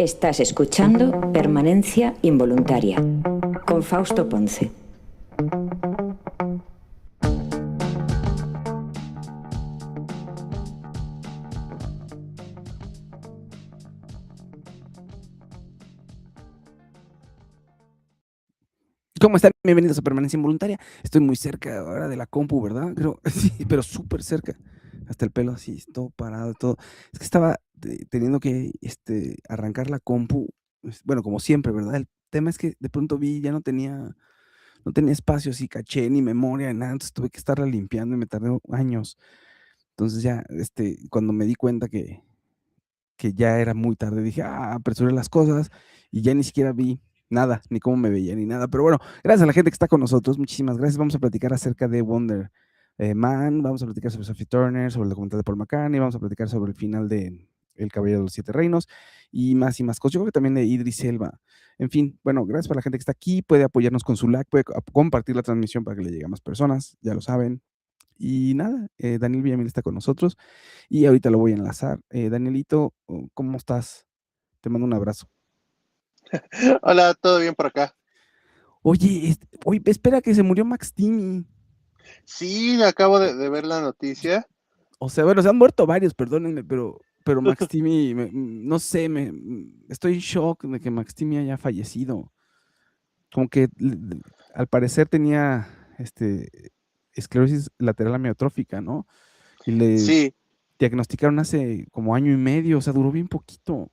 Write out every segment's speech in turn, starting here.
Estás escuchando Permanencia Involuntaria con Fausto Ponce. ¿Cómo están? Bienvenidos a Permanencia Involuntaria. Estoy muy cerca ahora de la compu, ¿verdad? Creo, sí, pero súper cerca. Hasta el pelo así, todo parado, todo. Es que estaba teniendo que arrancar la compu, bueno, como siempre, ¿verdad? El tema es que de pronto vi, ya no tenía espacio, así caché, ni memoria, ni nada, entonces tuve que estarla limpiando y me tardé años. Entonces ya, cuando me di cuenta que ya era muy tarde, dije, apresuré las cosas y ya ni siquiera vi nada, ni cómo me veía, ni nada. Pero bueno, gracias a la gente que está con nosotros, muchísimas gracias. Vamos a platicar acerca de Wonder Man, vamos a platicar sobre Sophie Turner, sobre el documental de Paul McCartney, vamos a platicar sobre el final de El Caballero de los Siete Reinos y más cosas. Yo creo que también de Idris Elba. En fin, bueno, gracias para la gente que está aquí, puede apoyarnos con su like, puede compartir la transmisión para que le llegue a más personas, ya lo saben. Y nada, Daniel Villamil está con nosotros y ahorita lo voy a enlazar. Danielito, ¿cómo estás? Te mando un abrazo. Hola, ¿todo bien por acá? Oye, espera que se murió Max Timmy. Sí, acabo de ver la noticia. O sea, bueno, se han muerto varios, perdónenme, pero Max Timmy, no sé, estoy en shock de que Max Timmy haya fallecido. Como que al parecer tenía esclerosis lateral amiotrófica, ¿no? Y le Sí, diagnosticaron hace como año y medio, o sea, duró bien poquito.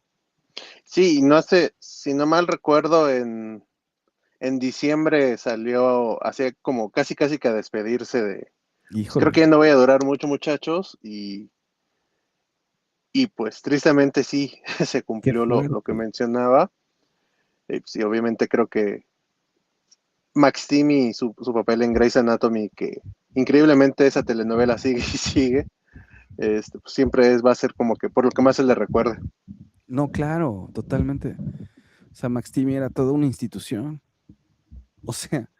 sí, no sé, si no mal recuerdo, en diciembre salió, hacía como casi que a despedirse de, pues creo Híjole. que ya no voy a durar mucho, muchachos, y pues tristemente sí, se Qué cumplió lo que fuerte. mencionaba. Sí, obviamente creo que Max Timmy, su papel en Grey's Anatomy, que increíblemente esa telenovela sigue y sigue, pues siempre va a ser como que por lo que más se le recuerde. No, claro, totalmente. O sea, Max Timmy era toda una institución. O sea,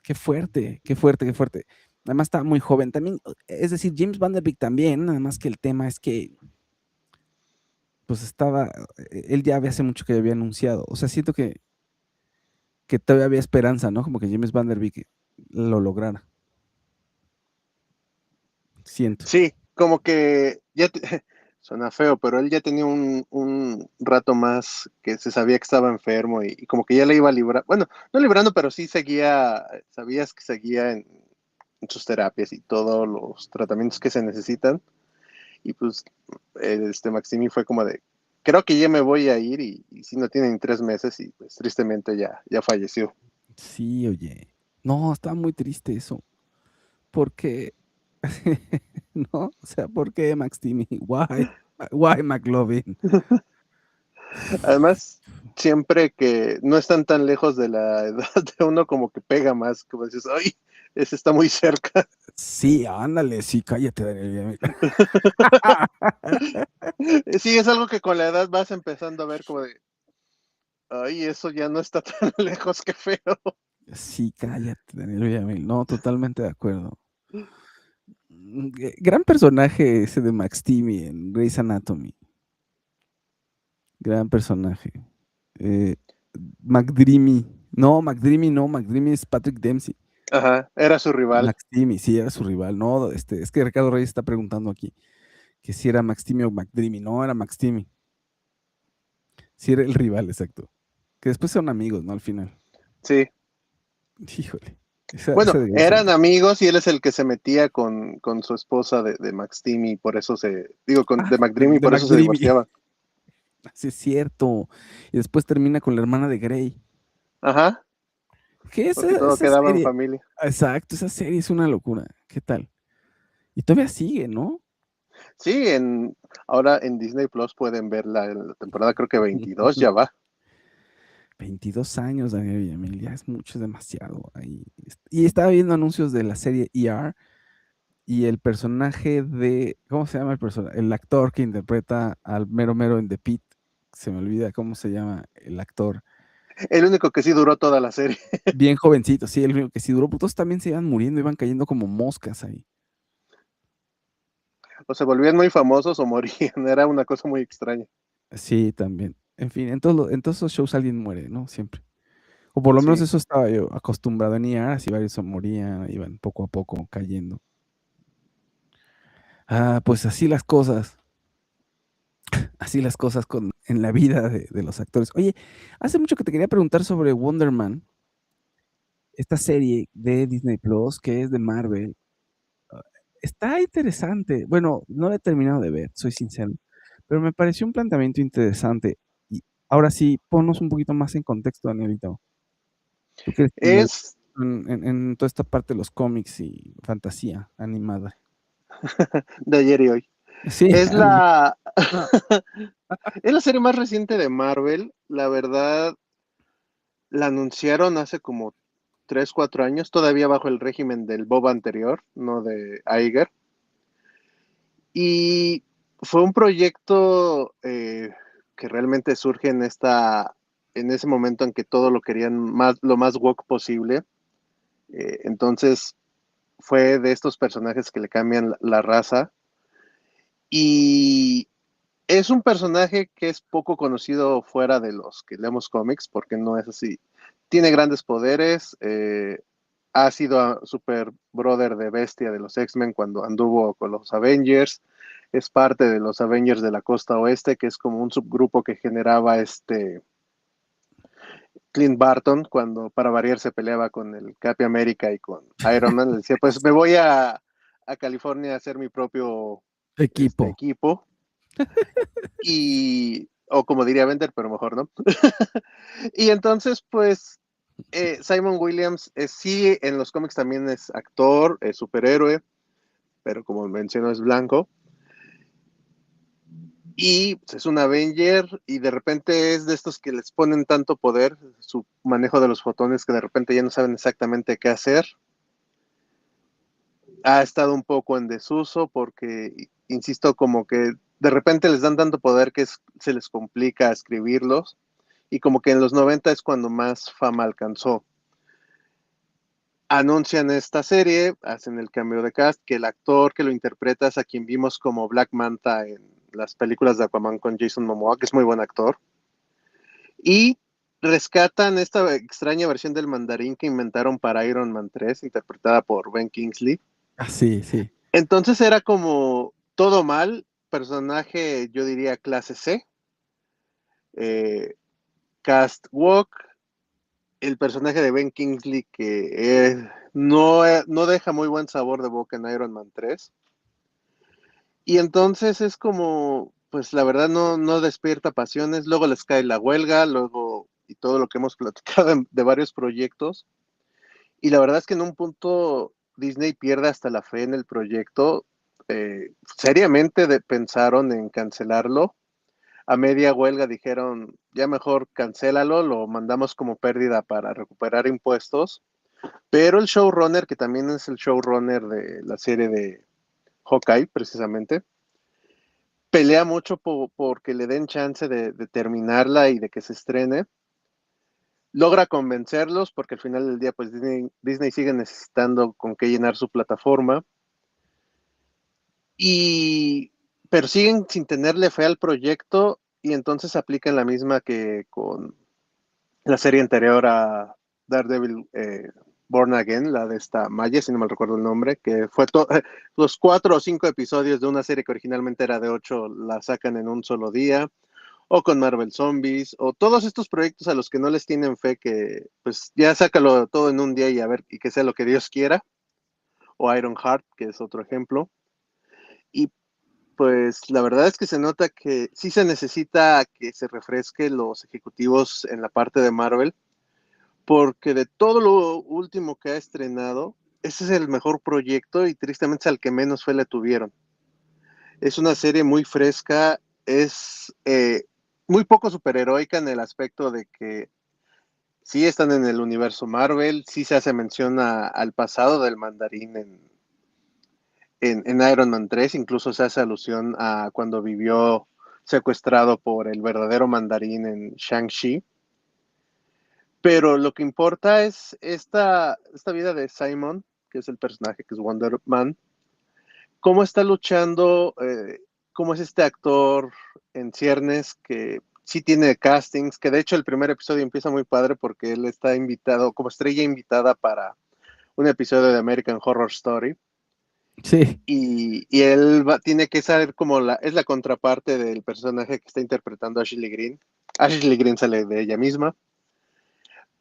qué fuerte, qué fuerte, qué fuerte. Además estaba muy joven también. Es decir, James Van Der Beek también, nada más que el tema es que, pues él ya hace mucho que había anunciado. O sea, siento que todavía había esperanza, ¿no? Como que James Van Der Beek lo lograra. Siento. Sí, como que suena feo, pero él ya tenía un rato más que se sabía que estaba enfermo y como que ya le iba a librar, bueno, no librando, pero sí seguía, sabías que seguía en sus terapias y todos los tratamientos que se necesitan. Y pues Maximi fue como de, creo que ya me voy a ir y si no tienen 3 meses y pues tristemente ya falleció. Sí, oye. No, estaba muy triste eso. Porque, ¿no? O sea, ¿por qué Max Timmy? Why McLovin? Además, siempre que no están tan lejos de la edad de uno, como que pega más, como dices, ay, ese está muy cerca. Sí, ándale, sí, cállate, Daniel. Sí, es algo que con la edad vas empezando a ver como de, ay, eso ya no está tan lejos, qué feo. Sí, cállate, Daniel Villamil. No, totalmente de acuerdo. Gran personaje ese de Max Timmy en Grey's Anatomy. Gran personaje. Eh, McDreamy. No, McDreamy no, McDreamy es Patrick Dempsey. Ajá, era su rival. Max Timmy, sí, era su rival. No, es que Ricardo Reyes está preguntando aquí que si era Max Timmy o McDreamy. No, era Max Timmy. Sí, era el rival, exacto. Que después son amigos, ¿no? Al final. Sí. Híjole. Bueno, Esa de Grey's eran Anatomy. amigos y él es el que se metía con su esposa de Max Timmy, por eso de McDreamy, De por eso se McDreamy. divorciaba. Sí, es cierto. Y después termina con la hermana de Grey. Ajá, ¿Qué es porque todo esa quedaba en serie? familia. Exacto, esa serie es una locura. ¿Qué tal? Y todavía sigue, ¿no? Sí, ahora en Disney Plus pueden verla en la temporada, creo que 22 ya va. 22 años, Daniel Villamil, ya es mucho, es demasiado. Ahí. Y estaba viendo anuncios de la serie ER y el personaje ¿cómo se llama el personaje? El actor que interpreta al mero mero en The Pit, se me olvida cómo se llama el actor. El único que sí duró toda la serie. Bien jovencito, sí, el único que sí duró, pero todos también se iban muriendo, iban cayendo como moscas ahí. O se volvían muy famosos o morían, era una cosa muy extraña. Sí, también. En fin, en todos esos shows alguien muere, ¿no? Siempre. O por lo menos Sí. eso estaba yo acostumbrado en ER, así varios se morían, iban poco a poco cayendo. Pues así las cosas en la vida de los actores. Oye, hace mucho que te quería preguntar sobre Wonder Man, esta serie de Disney Plus que es de Marvel. Ah, Está interesante. Bueno, no la he terminado de ver, soy sincero, pero me pareció un planteamiento interesante. Y ahora sí, ponnos un poquito más en contexto, Danielito. Tú que eres como Es en toda esta parte de los cómics y fantasía animada. de ayer y hoy. Sí, Es ándale. la, es la serie más reciente de Marvel. La verdad, la anunciaron hace como 3, 4 años, todavía bajo el régimen del Bob anterior, no de Iger. Y fue un proyecto que realmente surge en ese momento en que todo lo querían lo más woke posible. Entonces fue de estos personajes que le cambian la raza. Y es un personaje que es poco conocido fuera de los que leemos cómics, porque no es así. Tiene grandes poderes, ha sido super brother de Bestia de los X-Men cuando anduvo con los Avengers, es parte de los Avengers de la costa oeste, que es como un subgrupo que generaba Clint Barton cuando para variar se peleaba con el Capi América y con Iron Man. Le decía, pues me voy a California a hacer mi propio Equipo. equipo. O como diría Bender, pero mejor no. Y entonces, pues, Simon Williams sí, en los cómics también es actor, es superhéroe, pero como menciono es blanco. Y pues, es un Avenger y de repente es de estos que les ponen tanto poder, su manejo de los fotones, que de repente ya no saben exactamente qué hacer. Ha estado un poco en desuso porque, insisto, como que de repente les dan tanto poder que se les complica escribirlos y como que en los 90 es cuando más fama alcanzó. Anuncian esta serie, hacen el cambio de cast, que el actor que lo interpreta es a quien vimos como Black Manta en las películas de Aquaman con Jason Momoa, que es muy buen actor, y rescatan esta extraña versión del mandarín que inventaron para Iron Man 3, interpretada por Ben Kingsley. Sí, sí. Entonces era como todo mal, personaje yo diría clase C, eh, cast walk, el personaje de Ben Kingsley que no deja muy buen sabor de boca en Iron Man 3. Y entonces es como, pues la verdad no despierta pasiones, luego les cae la huelga, luego y todo lo que hemos platicado de varios proyectos. Y la verdad es que en un punto Disney pierde hasta la fe en el proyecto. Seriamente pensaron en cancelarlo. A media huelga dijeron, ya mejor cancélalo, lo mandamos como pérdida para recuperar impuestos. Pero el showrunner, que también es el showrunner de la serie de Hawkeye, precisamente, pelea mucho porque le den chance de terminarla y de que se estrene. Logra convencerlos porque al final del día, pues Disney sigue necesitando con qué llenar su plataforma. Y, pero siguen sin tenerle fe al proyecto y entonces aplican la misma que con la serie anterior a Daredevil Born Again, la de esta Maya, si no me recuerdo el nombre, que fue los 4 o 5 episodios de una serie que originalmente era de 8, la sacan en un solo día, o con Marvel Zombies, o todos estos proyectos a los que no les tienen fe, que pues ya sácalo todo en un día y a ver, y que sea lo que Dios quiera, o Iron Heart, que es otro ejemplo. Y pues la verdad es que se nota que sí se necesita que se refresque los ejecutivos en la parte de Marvel, porque de todo lo último que ha estrenado, ese es el mejor proyecto y tristemente es al que menos fe le tuvieron. Es una serie muy fresca, es muy poco superheroica en el aspecto de que sí están en el universo Marvel, sí se hace mención al pasado del mandarín en Iron Man 3, incluso se hace alusión a cuando vivió secuestrado por el verdadero mandarín en Shang-Chi. Pero lo que importa es esta vida de Simon, que es el personaje que es Wonder Man, cómo está luchando, cómo es este actor en ciernes que sí tiene castings, que de hecho el primer episodio empieza muy padre porque él está invitado, como estrella invitada para un episodio de American Horror Story. Sí. Y él tiene que ser como es la contraparte del personaje que está interpretando Ashley Green. Ashley Green sale de ella misma.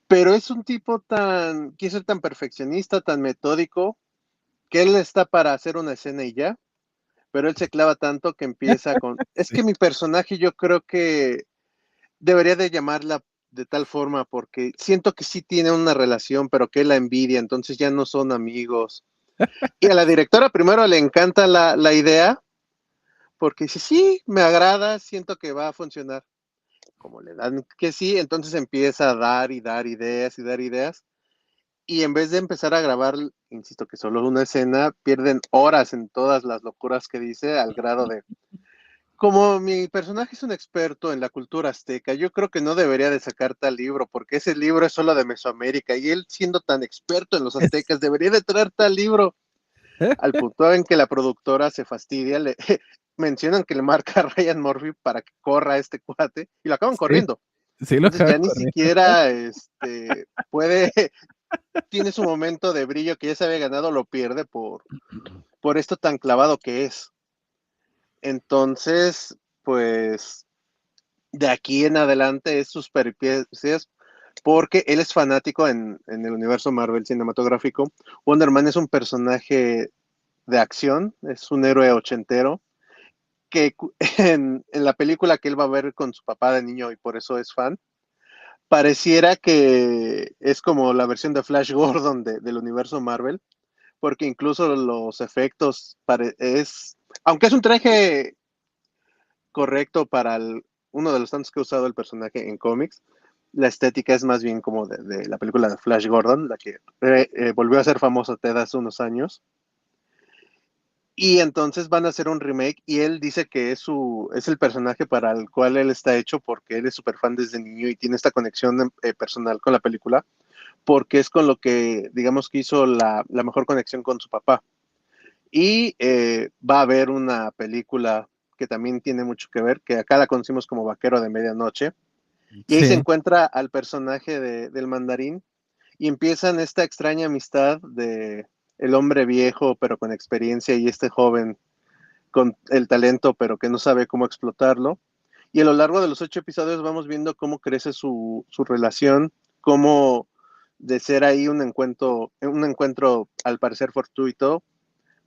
Pero es un tipo quiere ser tan perfeccionista, tan metódico, que él está para hacer una escena y ya, pero él se clava tanto que empieza con, es Sí. que mi personaje yo creo que debería de llamarla de tal forma porque siento que sí tiene una relación, pero que él la envidia, entonces ya no son amigos. Y a la directora primero le encanta la idea, porque dice, sí, me agrada, siento que va a funcionar. Como le dan que sí, entonces empieza a dar y dar ideas y dar ideas. Y en vez de empezar a grabar, insisto que solo una escena, pierden horas en todas las locuras que dice, al grado de, como mi personaje es un experto en la cultura azteca, yo creo que no debería de sacar tal libro, porque ese libro es solo de Mesoamérica, y él siendo tan experto en los aztecas, debería de traer tal libro. Al punto en que la productora se fastidia, le mencionan que le marca a Ryan Murphy para que corra a este cuate, y lo acaban Sí, corriendo. sí lo Entonces acabo ya ni de siquiera puede, tiene su momento de brillo que ya se había ganado, lo pierde por esto tan clavado que es. Entonces, pues, de aquí en adelante es sus peripecias, porque él es fanático en el universo Marvel cinematográfico. Wonder Man es un personaje de acción, es un héroe ochentero, que en la película que él va a ver con su papá de niño y por eso es fan, pareciera que es como la versión de Flash Gordon del universo Marvel, porque incluso los efectos aunque es un traje correcto para uno de los tantos que ha usado el personaje en cómics, la estética es más bien como de la película de Flash Gordon, la que volvió a ser famosa Ted hace unos años. Y entonces van a hacer un remake y él dice que es el personaje para el cual él está hecho porque él es súper fan desde niño y tiene esta conexión personal con la película, porque es con lo que, digamos, que hizo la mejor conexión con su papá. Y va a haber una película que también tiene mucho que ver, que acá la conocimos como Vaquero de Medianoche, y ahí se Sí, encuentra al personaje del mandarín y empiezan esta extraña amistad de el hombre viejo pero con experiencia y este joven con el talento pero que no sabe cómo explotarlo. Y a lo largo de los 8 episodios vamos viendo cómo crece su relación, cómo de ser ahí un encuentro al parecer fortuito,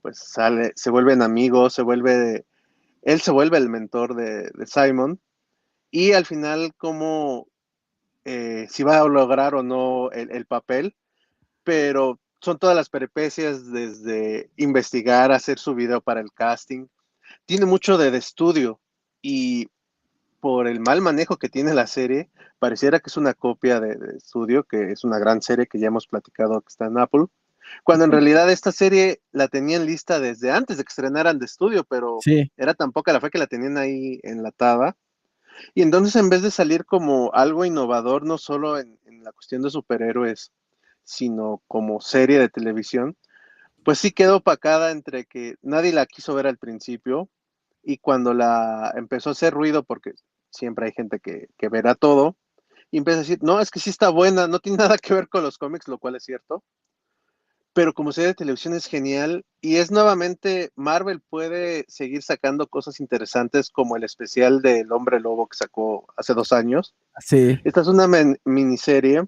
pues se vuelven amigos, él se vuelve el mentor de Simon, y al final cómo si va a lograr o no el papel, pero son todas las peripecias desde investigar, hacer su video para el casting. Tiene mucho de estudio y por el mal manejo que tiene la serie, pareciera que es una copia de estudio, que es una gran serie que ya hemos platicado que está en Apple, cuando en realidad esta serie la tenían lista desde antes de que estrenaran de estudio, pero sí. era tan poca la fe que la tenían ahí enlatada. Y entonces en vez de salir como algo innovador, no solo en la cuestión de superhéroes, sino como serie de televisión, pues sí quedó opacada entre que nadie la quiso ver al principio y cuando la empezó a hacer ruido, porque siempre hay gente que verá todo, y empieza a decir, no, es que sí está buena, no tiene nada que ver con los cómics, lo cual es cierto, pero como serie de televisión es genial y es nuevamente, Marvel puede seguir sacando cosas interesantes como el especial del Hombre Lobo que sacó hace 2 años. Sí, Esta es una miniserie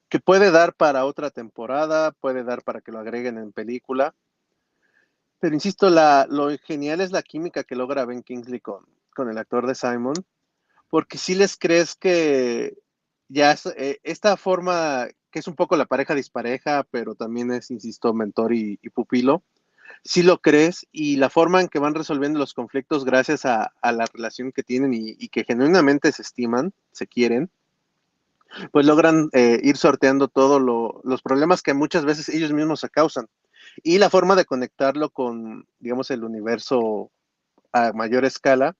que puede dar para otra temporada, puede dar para que lo agreguen en película, pero insisto, lo genial es la química que logra Ben Kingsley con el actor de Simon, porque si les crees que ya esta forma, que es un poco la pareja dispareja, pero también es, insisto, mentor y pupilo, sí lo crees y la forma en que van resolviendo los conflictos gracias a la relación que tienen y que genuinamente se estiman, se quieren, pues logran ir sorteando todos los problemas que muchas veces ellos mismos se causan. Y la forma de conectarlo con, digamos, el universo a mayor escala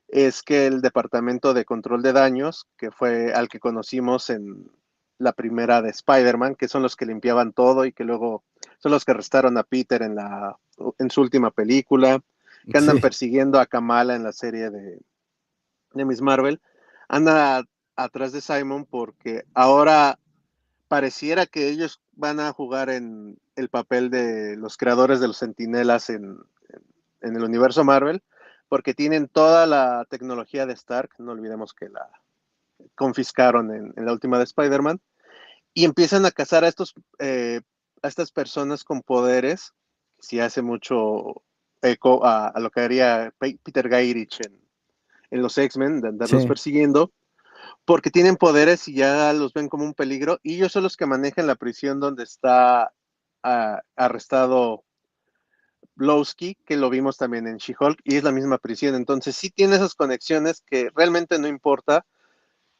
es que el Departamento de Control de Daños, que fue al que conocimos en la primera de Spider-Man, que son los que limpiaban todo y que luego son los que arrestaron a Peter en su última película, que andan sí. persiguiendo a Kamala en la serie de Miss Marvel, anda atrás de Simon porque ahora pareciera que ellos van a jugar en el papel de los creadores de los Centinelas en el universo Marvel, porque tienen toda la tecnología de Stark, no olvidemos que la confiscaron en la última de Spider-Man, y empiezan a cazar a estas personas con poderes, si hace mucho eco a lo que haría Peter Gairich en los X-Men, de andarlos Sí, persiguiendo, porque tienen poderes y ya los ven como un peligro, y ellos son los que manejan la prisión donde está arrestado Blowski, que lo vimos también en She-Hulk, y es la misma prisión. Entonces sí tiene esas conexiones que realmente no importa.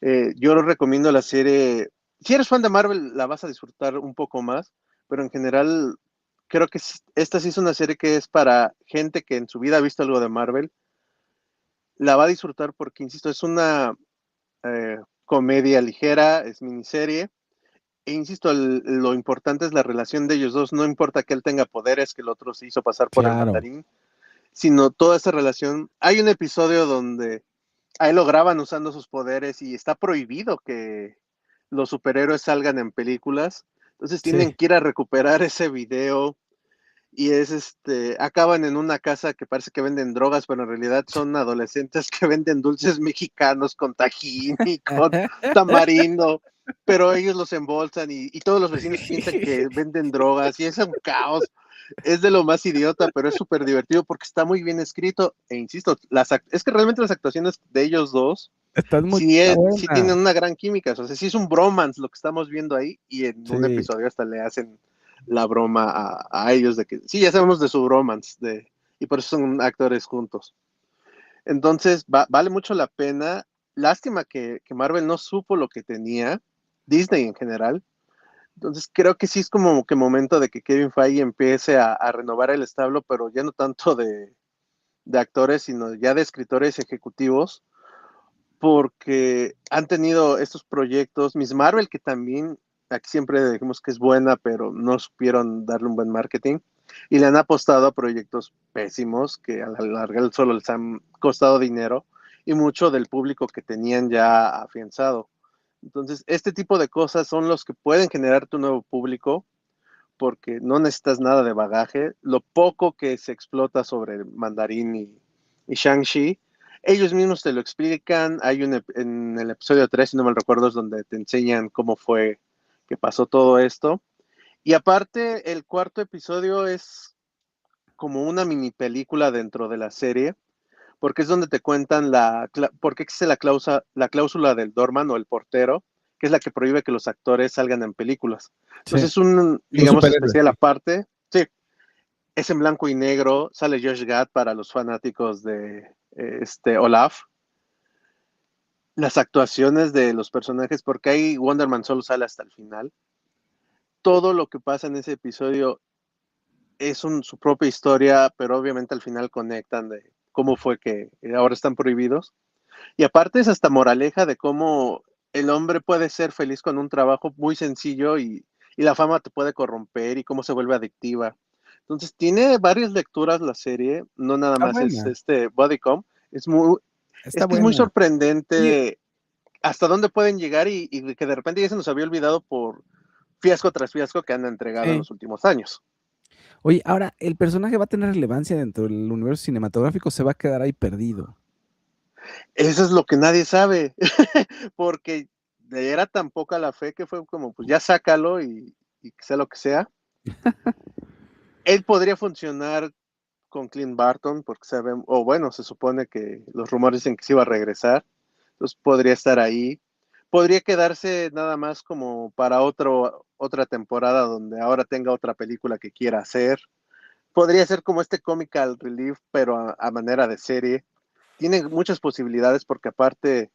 Yo les recomiendo la serie. Si eres fan de Marvel, la vas a disfrutar un poco más, pero en general creo que esta sí es una serie que es para gente que en su vida ha visto algo de Marvel. La va a disfrutar porque, insisto, es una comedia ligera, es miniserie. E insisto, lo importante es la relación de ellos dos. No importa que él tenga poderes, que el otro se hizo pasar por el claro. mandarín, sino toda esa relación. Hay un episodio donde a él lo graban usando sus poderes y está prohibido que los superhéroes salgan en películas. Entonces tienen Sí. que ir a recuperar ese video y acaban en una casa que parece que venden drogas, pero en realidad son adolescentes que venden dulces mexicanos con tajín y con tamarindo, pero ellos los embolsan y todos los vecinos piensan que venden drogas y es un caos. Es de lo más idiota, pero es súper divertido porque está muy bien escrito. E insisto, es que realmente las actuaciones de ellos dos Está sí tienen buena. una gran química. O sea, sí es un bromance lo que estamos viendo ahí. Y en un Sí. episodio hasta le hacen la broma a ellos de que sí, ya sabemos de su bromance. Y por eso son actores juntos. Entonces, vale mucho la pena. Lástima que Marvel no supo lo que tenía, Disney en general. Entonces creo que sí es como que momento de que Kevin Feige empiece a renovar el establo, pero ya no tanto de actores, sino ya de escritores ejecutivos, porque han tenido estos proyectos, Miss Marvel, que también aquí siempre decimos que es buena, pero no supieron darle un buen marketing, y le han apostado a proyectos pésimos que a la larga solo les han costado dinero y mucho del público que tenían ya afianzado. Entonces, este tipo de cosas son los que pueden generar tu nuevo público porque no necesitas nada de bagaje. Lo poco que se explota sobre Mandarín y Shang-Chi, ellos mismos te lo explican. Hay en el episodio 3, si no me recuerdo, es donde te enseñan cómo fue que pasó todo esto. Y aparte, el cuarto episodio es como una mini película dentro de la serie, porque es donde te cuentan por qué existe la cláusula del doorman o el portero, que es la que prohíbe que los actores salgan en películas. Sí. Entonces es un, Los digamos, superhéroes, especial sí. aparte. Sí, es en blanco y negro, sale Josh Gad para los fanáticos de Olaf. Las actuaciones de los personajes, porque ahí Wonder Man solo sale hasta el final. Todo lo que pasa en ese episodio es su propia historia, pero obviamente al final conectan de cómo fue que ahora están prohibidos. Y aparte es hasta moraleja de cómo el hombre puede ser feliz con un trabajo muy sencillo y la fama te puede corromper y cómo se vuelve adictiva. Entonces tiene varias lecturas la serie, no nada Está más es buena. bodycom, Está es que es muy buena. Oye, sorprendente hasta dónde pueden llegar y que de repente ya se nos había olvidado por fiasco tras fiasco que han entregado en sí. los últimos años. Oye, ahora, ¿el personaje va a tener relevancia dentro del universo cinematográfico o se va a quedar ahí perdido? Eso es lo que nadie sabe, porque era tan poca la fe que fue como, pues ya sácalo y que sea lo que sea. Él podría funcionar con Clint Barton, porque o bueno, se supone que los rumores dicen que se iba a regresar, entonces podría estar ahí. Podría quedarse nada más como para otra temporada donde ahora tenga otra película que quiera hacer. Podría ser como este comical relief, pero a manera de serie. Tiene muchas posibilidades porque aparte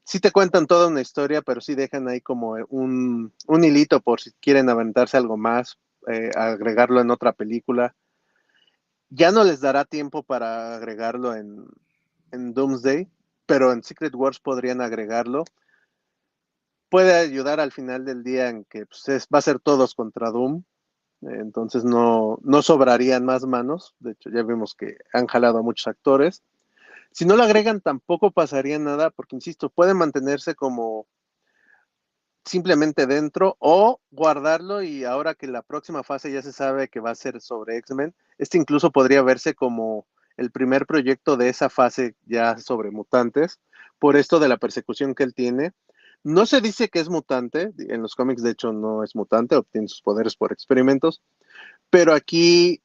sí te cuentan toda una historia, pero sí dejan ahí como un hilito por si quieren aventarse algo más, agregarlo en otra película. Ya no les dará tiempo para agregarlo en Doomsday, pero en Secret Wars podrían agregarlo. Puede ayudar al final del día en que pues, va a ser todos contra Doom, entonces no sobrarían más manos. De hecho, ya vimos que han jalado a muchos actores. Si no lo agregan, tampoco pasaría nada, porque insisto, pueden mantenerse como simplemente dentro o guardarlo y ahora que la próxima fase ya se sabe que va a ser sobre X-Men, este incluso podría verse como el primer proyecto de esa fase ya sobre mutantes, por esto de la persecución que él tiene. No se dice que es mutante, en los cómics de hecho no es mutante, obtiene sus poderes por experimentos, pero aquí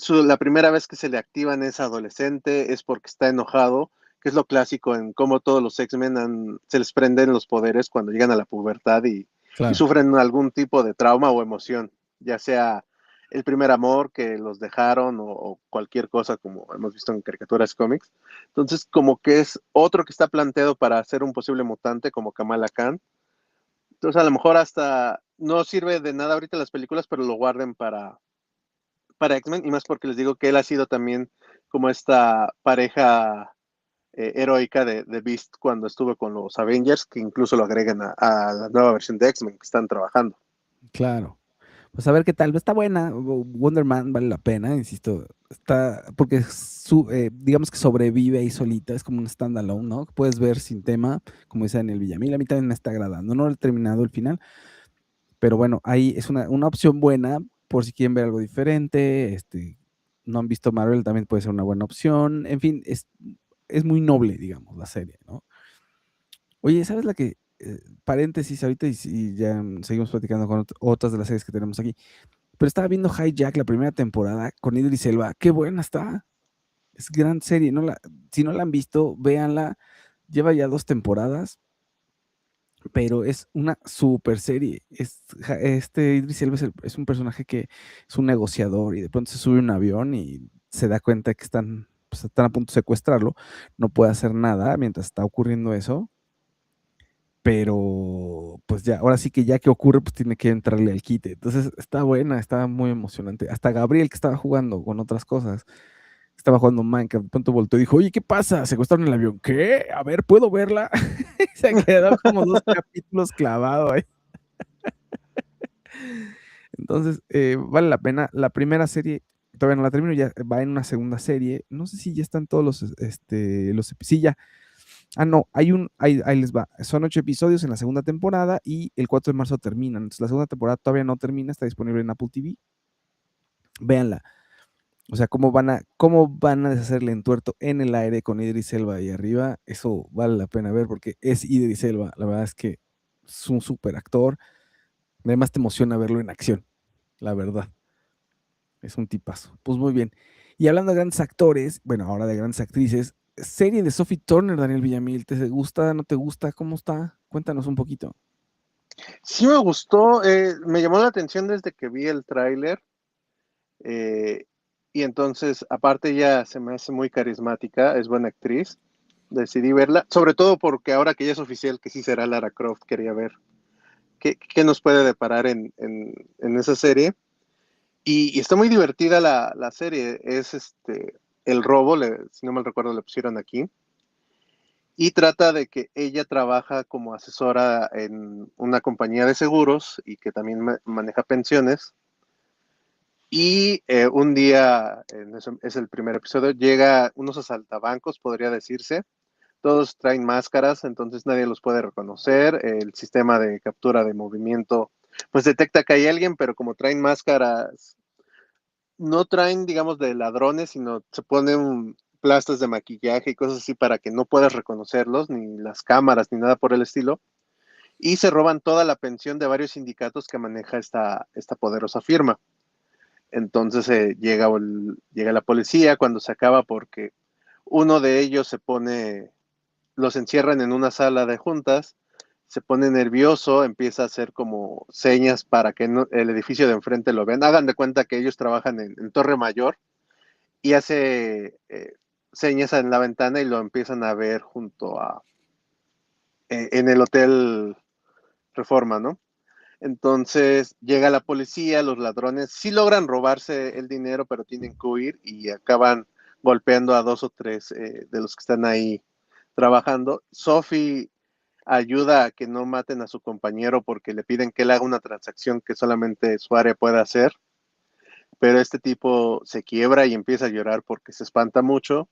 la primera vez que se le activan es adolescente, es porque está enojado, que es lo clásico en cómo todos los X-Men se les prenden los poderes cuando llegan a la pubertad y Claro. sufren algún tipo de trauma o emoción, ya sea el primer amor que los dejaron o cualquier cosa como hemos visto en caricaturas cómics. Entonces, como que es otro que está planteado para ser un posible mutante como Kamala Khan. Entonces, a lo mejor hasta no sirve de nada ahorita las películas, pero lo guarden para X-Men, y más porque les digo que él ha sido también como esta pareja heroica de Beast cuando estuvo con los Avengers, que incluso lo agregan a la nueva versión de X-Men que están trabajando. Claro. Pues a ver qué tal. Está buena. Wonder Man vale la pena, insisto. Está, porque digamos que sobrevive ahí solita, es como un standalone, ¿no? Que puedes ver sin tema, como dice Daniel Villamil. A mí también me está agradando. No he terminado el final, pero bueno, ahí es una opción buena por si quieren ver algo diferente. No han visto Marvel, también puede ser una buena opción. En fin, es muy noble, digamos, la serie, ¿no? Oye, ¿sabes la que, paréntesis ahorita y ya seguimos platicando con otras de las series que tenemos aquí? Pero estaba viendo Hijack, la primera temporada, con Idris Elba. ¡Qué buena está! Es gran serie. Si no la han visto, véanla. Lleva ya 2 temporadas, pero es una super serie. Idris Elba es un personaje que es un negociador y de pronto se sube a un avión y se da cuenta que pues, están a punto de secuestrarlo. No puede hacer nada mientras está ocurriendo eso. Pero pues ya, ahora sí que ya que ocurre, pues tiene que entrarle al quite. Entonces está buena, está muy emocionante. Hasta Gabriel, que estaba jugando con otras cosas, estaba jugando Minecraft, de pronto volteó y dijo, oye, ¿qué pasa? ¿Secuestraron el avión? ¿Qué? A ver, ¿puedo verla? Se quedó como 2 capítulos clavado ahí. Entonces, vale la pena. La primera serie, todavía no la termino, ya va en una segunda serie. No sé si ya están todos sí, ya. Ah, no, ahí les va. Son 8 episodios en la segunda temporada y el 4 de marzo terminan. Entonces, la segunda temporada todavía no termina, está disponible en Apple TV. Véanla. O sea, cómo van a deshacerle en tuerto en el aire con Idris Elba ahí arriba. Eso vale la pena ver porque es Idris Elba. La verdad es que es un súper actor. Además, te emociona verlo en acción, la verdad. Es un tipazo. Pues muy bien. Y hablando de grandes actores, bueno, ahora de grandes actrices, serie de Sophie Turner, Daniel Villamil, ¿te gusta, no te gusta? ¿Cómo está? Cuéntanos un poquito. Sí me gustó, me llamó la atención desde que vi el tráiler, eh, y entonces, aparte ella se me hace muy carismática, es buena actriz, decidí verla, sobre todo porque ahora que ya es oficial que sí será Lara Croft, quería ver qué nos puede deparar en esa serie. Y está muy divertida la serie. Es el robo, si no mal recuerdo, le pusieron aquí. Y trata de que ella trabaja como asesora en una compañía de seguros y que también maneja pensiones. Y un día, es el primer episodio, llega unos asaltabancos, podría decirse. Todos traen máscaras, entonces nadie los puede reconocer. El sistema de captura de movimiento, pues detecta que hay alguien, pero como traen máscaras no traen, digamos, de ladrones, sino se ponen plastas de maquillaje y cosas así para que no puedas reconocerlos, ni las cámaras, ni nada por el estilo. Y se roban toda la pensión de varios sindicatos que maneja esta poderosa firma. Entonces llega la policía cuando se acaba porque uno de ellos los encierran en una sala de juntas, se pone nervioso, empieza a hacer como señas para que el edificio de enfrente lo vean. Hagan de cuenta que ellos trabajan en Torre Mayor y hace señas en la ventana y lo empiezan a ver en el Hotel Reforma, ¿no? Entonces llega la policía, los ladrones sí logran robarse el dinero, pero tienen que huir y acaban golpeando a 2 o 3 de los que están ahí trabajando. Sophie ayuda a que no maten a su compañero porque le piden que él haga una transacción que solamente su área puede hacer, pero este tipo se quiebra y empieza a llorar porque se espanta mucho.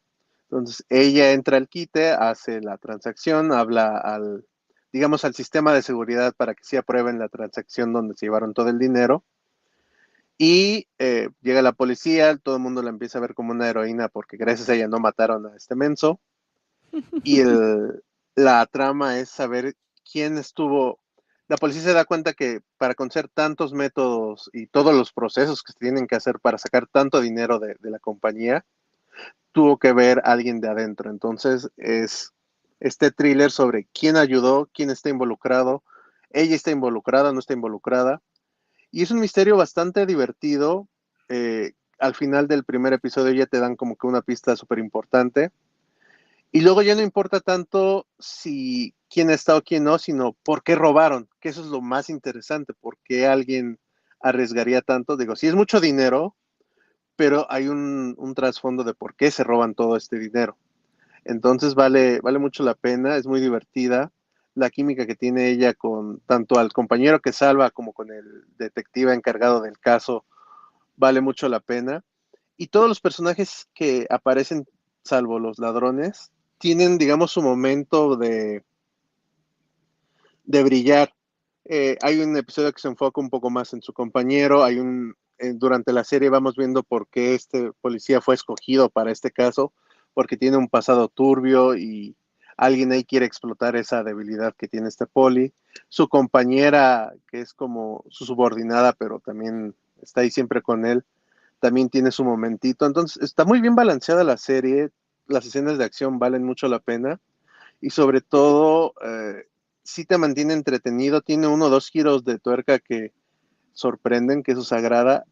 Entonces ella entra al quite, hace la transacción, habla digamos, al sistema de seguridad para que sí aprueben la transacción donde se llevaron todo el dinero. Y llega la policía, todo el mundo la empieza a ver como una heroína porque gracias a ella no mataron a este menso. Y la trama es saber quién estuvo. La policía se da cuenta que para conocer tantos métodos y todos los procesos que se tienen que hacer para sacar tanto dinero de la compañía, tuvo que ver a alguien de adentro. Entonces es este thriller sobre quién ayudó, quién está involucrado, ella está involucrada, no está involucrada. Y es un misterio bastante divertido. Al final del primer episodio ya te dan como que una pista súper importante. Y luego ya no importa tanto si quién está o quién no, sino por qué robaron, que eso es lo más interesante, por qué alguien arriesgaría tanto. Digo, sí es mucho dinero, pero hay un trasfondo de por qué se roban todo este dinero. Entonces vale mucho la pena, es muy divertida. La química que tiene ella con tanto al compañero que salva como con el detective encargado del caso, vale mucho la pena. Y todos los personajes que aparecen, salvo los ladrones, tienen, digamos, su momento de brillar. Hay un episodio que se enfoca un poco más en su compañero, durante la serie vamos viendo por qué este policía fue escogido para este caso, porque tiene un pasado turbio y alguien ahí quiere explotar esa debilidad que tiene este poli. Su compañera, que es como su subordinada, pero también está ahí siempre con él, también tiene su momentito. Entonces, está muy bien balanceada la serie, las escenas de acción valen mucho la pena y sobre todo, sí te mantiene entretenido, tiene uno o dos giros de tuerca que sorprenden, que eso se agrada.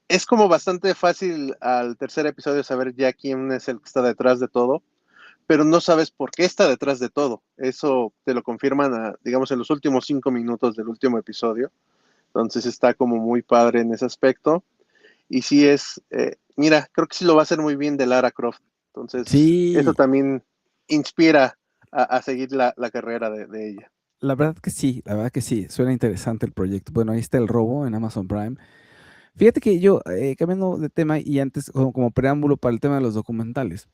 Es como bastante fácil al tercer episodio saber ya quién es el que está detrás de todo, pero no sabes por qué está detrás de todo. Eso te lo confirman, digamos, en los últimos 5 minutos del último episodio. Entonces está como muy padre en ese aspecto. Y sí mira, creo que sí lo va a hacer muy bien de Lara Croft. Entonces, eso Sí, también inspira a seguir la carrera de ella. la verdad que sí, la verdad que sí, suena interesante el proyecto. Bueno, ahí está El Robo en Amazon Prime. Fíjate que yo, cambiando de tema y antes como preámbulo para el tema de los documentales,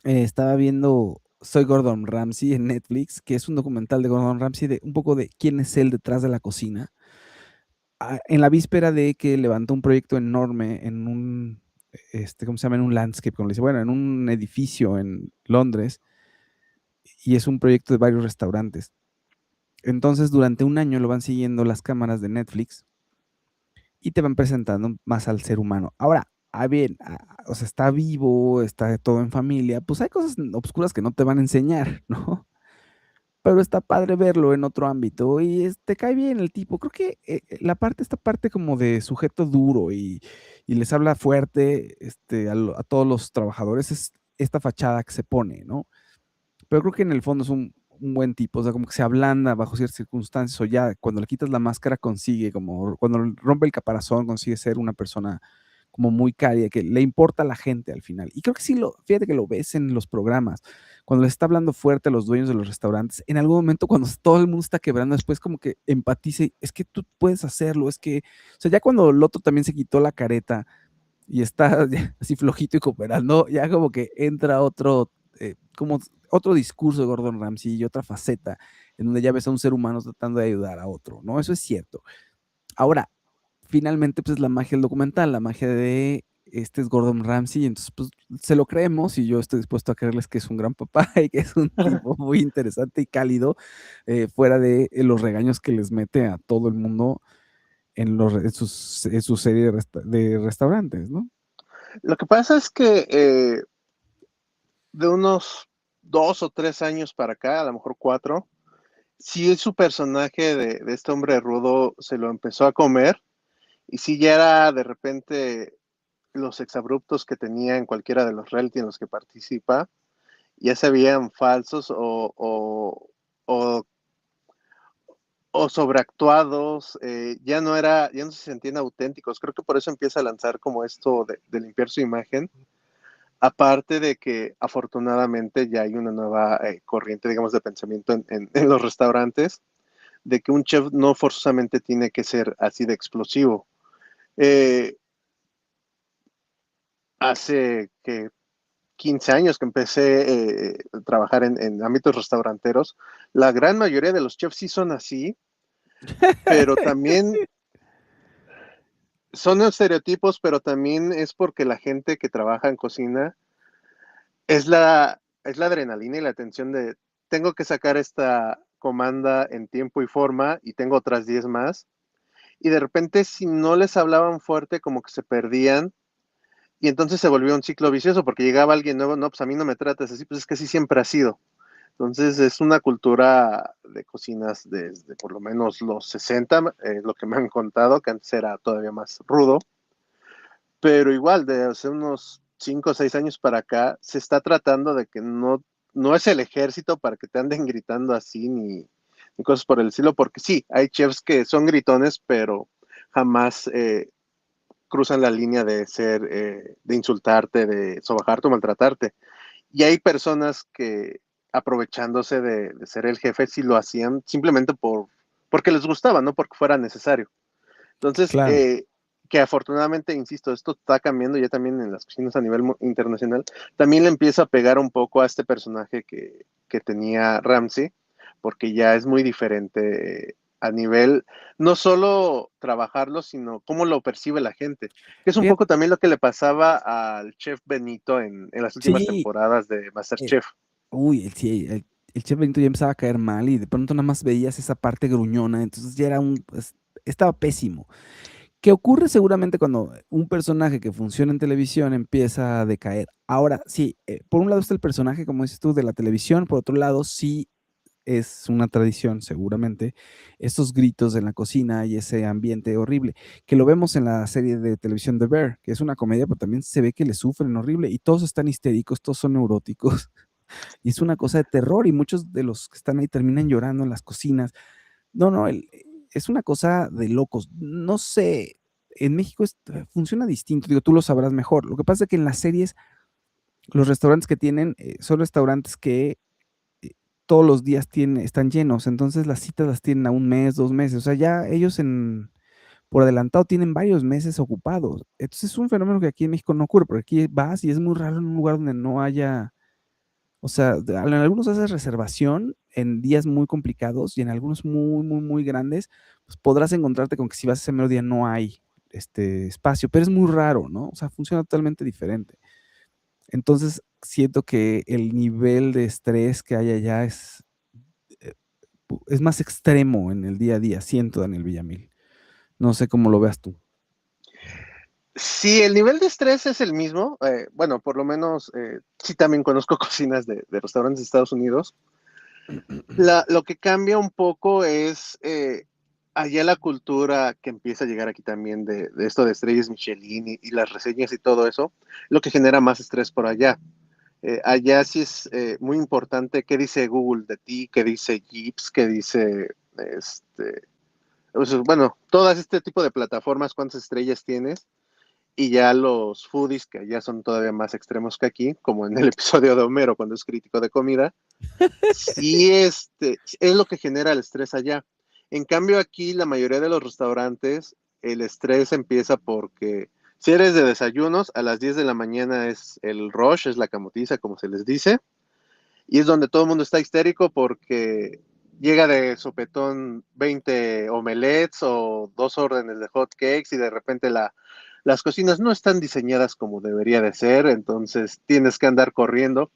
estaba viendo Soy Gordon Ramsay en Netflix, que es un documental de Gordon Ramsay de un poco de quién es él detrás de la cocina. En la víspera de que levantó un proyecto enorme en un, ¿cómo se llama? En un landscape, como le dice, bueno, en un edificio en Londres, y es un proyecto de varios restaurantes. Entonces, durante un año lo van siguiendo las cámaras de Netflix y te van presentando más al ser humano. Ahora, bien, o sea, está vivo, está todo en familia, pues hay cosas obscuras que no te van a enseñar, ¿no? Pero está padre verlo en otro ámbito y te cae bien el tipo. Creo que esta parte como de sujeto duro y les habla fuerte a todos los trabajadores, es esta fachada que se pone, ¿no? Pero creo que en el fondo es un buen tipo, o sea, como que se ablanda bajo ciertas circunstancias, o ya cuando le quitas la máscara consigue, como cuando rompe el caparazón, consigue ser una persona como muy cálida, que le importa a la gente al final. Y creo que sí, fíjate que lo ves en los programas, cuando les está hablando fuerte a los dueños de los restaurantes, en algún momento cuando todo el mundo está quebrando, después como que empatice, es que tú puedes hacerlo, es que, o sea, ya cuando el otro también se quitó la careta y está así flojito y cooperando, ya como que entra como otro discurso de Gordon Ramsay y otra faceta en donde ya ves a un ser humano tratando de ayudar a otro, ¿no? Eso es cierto. Ahora, finalmente, pues la magia del documental, la magia de este es Gordon Ramsay, entonces pues se lo creemos y yo estoy dispuesto a creerles que es un gran papá y que es un tipo muy interesante y cálido, fuera de los regaños que les mete a todo el mundo en su serie de restaurantes, ¿no? Lo que pasa es que de unos 2 o 3 años para acá, a lo mejor 4, sí su personaje de este hombre rudo se lo empezó a comer y sí ya era de repente los exabruptos que tenía en cualquiera de los reality en los que participa, ya se veían falsos o o sobreactuados, ya no se sentían auténticos. Creo que por eso empieza a lanzar como esto de limpiar su imagen. Aparte de que afortunadamente ya hay una nueva corriente, digamos, de pensamiento en los restaurantes, de que un chef no forzosamente tiene que ser así de explosivo. Eh, hace que 15 años que empecé a trabajar en ámbitos restauranteros, la gran mayoría de los chefs sí son así, pero también son estereotipos, pero también es porque la gente que trabaja en cocina es la adrenalina y la tensión de tengo que sacar esta comanda en tiempo y forma y tengo otras 10 más. Y de repente, si no les hablaban fuerte, como que se perdían. Y entonces se volvió un ciclo vicioso porque llegaba alguien nuevo, no, pues a mí no me tratas así, pues es que así siempre ha sido. Entonces es una cultura de cocinas desde por lo menos los 60, lo que me han contado, que antes era todavía más rudo, pero igual de hace unos 5 o 6 años para acá se está tratando de que no es el ejército para que te anden gritando así ni cosas por el estilo, porque sí, hay chefs que son gritones, pero jamás cruzan la línea de ser, de insultarte, de sobajarte o maltratarte. Y hay personas que aprovechándose de ser el jefe, sí lo hacían simplemente porque les gustaba, no porque fuera necesario. Entonces, Claro. que afortunadamente, insisto, esto está cambiando ya también en las cocinas a nivel internacional, también le empieza a pegar un poco a este personaje que tenía Ramsey, porque ya es muy diferente a nivel, no solo trabajarlo, sino cómo lo percibe la gente, que es un Fíjate, poco también lo que le pasaba al chef Benito en las últimas sí, temporadas de eh, MasterChef. sí, el Chef Benito ya empezaba a caer mal y de pronto nada más veías esa parte gruñona, entonces ya era estaba pésimo. ¿Qué ocurre seguramente cuando un personaje que funciona en televisión empieza a decaer? Ahora, sí, por un lado está el personaje, como dices tú, de la televisión, por otro lado, sí es una tradición, seguramente, estos gritos en la cocina y ese ambiente horrible, que lo vemos en la serie de televisión The Bear, que es una comedia, pero también se ve que le sufren horrible y todos están histéricos, todos son neuróticos y es una cosa de terror y muchos de los que están ahí terminan llorando en las cocinas. No, no, es una cosa de locos. No sé, en México funciona distinto, digo, tú lo sabrás mejor. Lo que pasa es que en las series, los restaurantes que tienen son restaurantes que todos los días están llenos, entonces las citas las tienen a un mes, 2 meses, o sea, ya ellos por adelantado tienen varios meses ocupados. Entonces es un fenómeno que aquí en México no ocurre, porque aquí vas y es muy raro en un lugar donde no haya, o sea, en algunos haces reservación en días muy complicados y en algunos muy, muy, muy grandes, pues podrás encontrarte con que si vas ese mero día no hay espacio, pero es muy raro, ¿no? O sea, funciona totalmente diferente. Entonces, siento que el nivel de estrés que hay allá eh, es más extremo en el día a día, siento, Daniel Villamil. No sé cómo lo veas tú. Sí, el nivel de estrés es el mismo. Bueno, por lo menos sí también conozco cocinas de restaurantes de Estados Unidos. Lo que cambia un poco es allá la cultura que empieza a llegar aquí también de esto de estrellas Michelin y las reseñas y todo eso, lo que genera más estrés por allá. Allá sí es muy importante qué dice Google de ti, qué dice Jeeps, qué dice, bueno, todas este tipo de plataformas, cuántas estrellas tienes, y ya los foodies, que allá son todavía más extremos que aquí, como en el episodio de Homero cuando es crítico de comida, sí es lo que genera el estrés allá. En cambio aquí la mayoría de los restaurantes, el estrés empieza porque si eres de desayunos, a las 10 de la mañana es el rush, es la camotiza, como se les dice, y es donde todo el mundo está histérico porque llega de sopetón 20 omelets o 2 órdenes de hot cakes y de repente las cocinas no están diseñadas como debería de ser, entonces tienes que andar corriendo.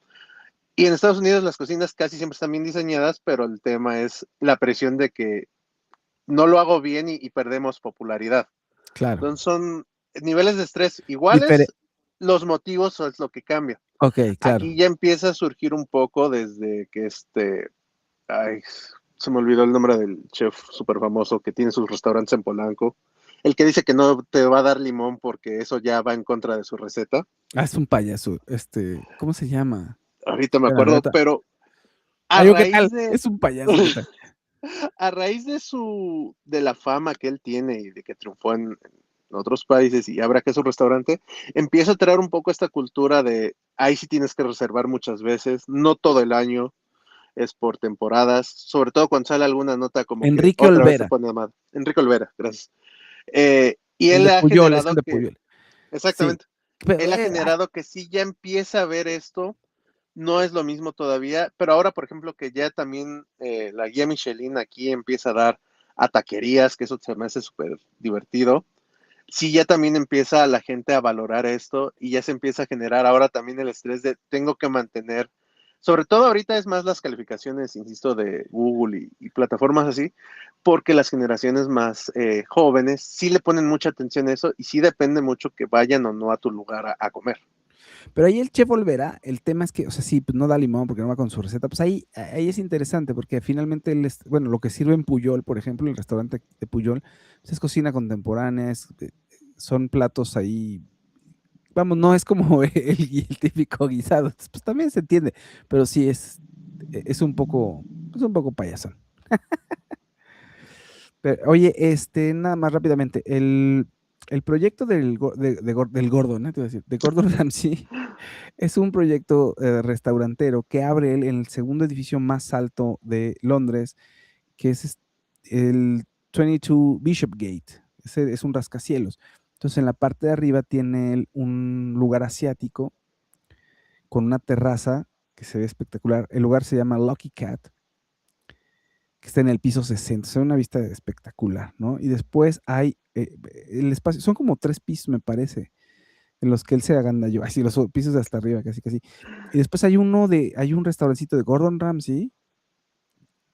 Y en Estados Unidos las cocinas casi siempre están bien diseñadas, pero el tema es la presión de que no lo hago bien y perdemos popularidad. Claro. Entonces son niveles de estrés Difere iguales, los motivos es lo que cambia. Okey, claro. Aquí ya empieza a surgir un poco desde que ay, se me olvidó el nombre del chef súper famoso que tiene sus restaurantes en Polanco. El que dice que no te va a dar limón porque eso ya va en contra de su receta. Es un payaso, ¿cómo se llama? Ahorita me Espérame, acuerdo, ahorita pero a yo, ¿qué tal? raíz de Es un payaso, ¿qué tal? a raíz de la fama que él tiene y de que triunfó en otros países y habrá que su restaurante, empieza a traer un poco esta cultura de ahí sí tienes que reservar muchas veces, no todo el año, es por temporadas, sobre todo cuando sale alguna nota como que Enrique otra vez se Olvera, pone de moda. Enrique Olvera, gracias. Y el él de ha Puyol, es el generado de que, Puyol. Sí, exactamente, Pero, él ha generado que sí ya empieza a ver esto, no es lo mismo todavía, pero ahora, por ejemplo, que ya también la guía Michelin aquí empieza a dar a taquerías, que eso se me hace súper divertido. Sí, ya también empieza la gente a valorar esto y ya se empieza a generar ahora también el estrés de tengo que mantener, sobre todo ahorita es más las calificaciones, insisto, de Google y plataformas así, porque las generaciones más jóvenes sí le ponen mucha atención a eso y sí depende mucho que vayan o no a tu lugar a comer. pero ahí el chef volverá, el tema es que, o sea, sí, pues no da limón porque no va con su receta, pues ahí es interesante porque finalmente, bueno, lo que sirve en Puyol, por ejemplo, el restaurante de Puyol, pues es cocina contemporánea, son platos ahí, vamos, no es como el típico guisado, pues también se entiende, pero sí es un poco payasón. Pero, oye, nada más rápidamente, el proyecto del Gordon, ¿no? Te iba a decir, de Gordon Ramsay, es un proyecto restaurantero que abre él en el segundo edificio más alto de Londres, que es el 22 Bishopgate. Ese es un rascacielos. Entonces, en la parte de arriba tiene él un lugar asiático con una terraza que se ve espectacular. El lugar se llama Lucky Cat, que está en el piso 60. Es una vista espectacular, ¿no? Y después hay el espacio, son como 3 pisos, me parece, en los que él se agandalló, así los pisos de hasta arriba, casi, casi. Y después hay un restaurancito de Gordon Ramsay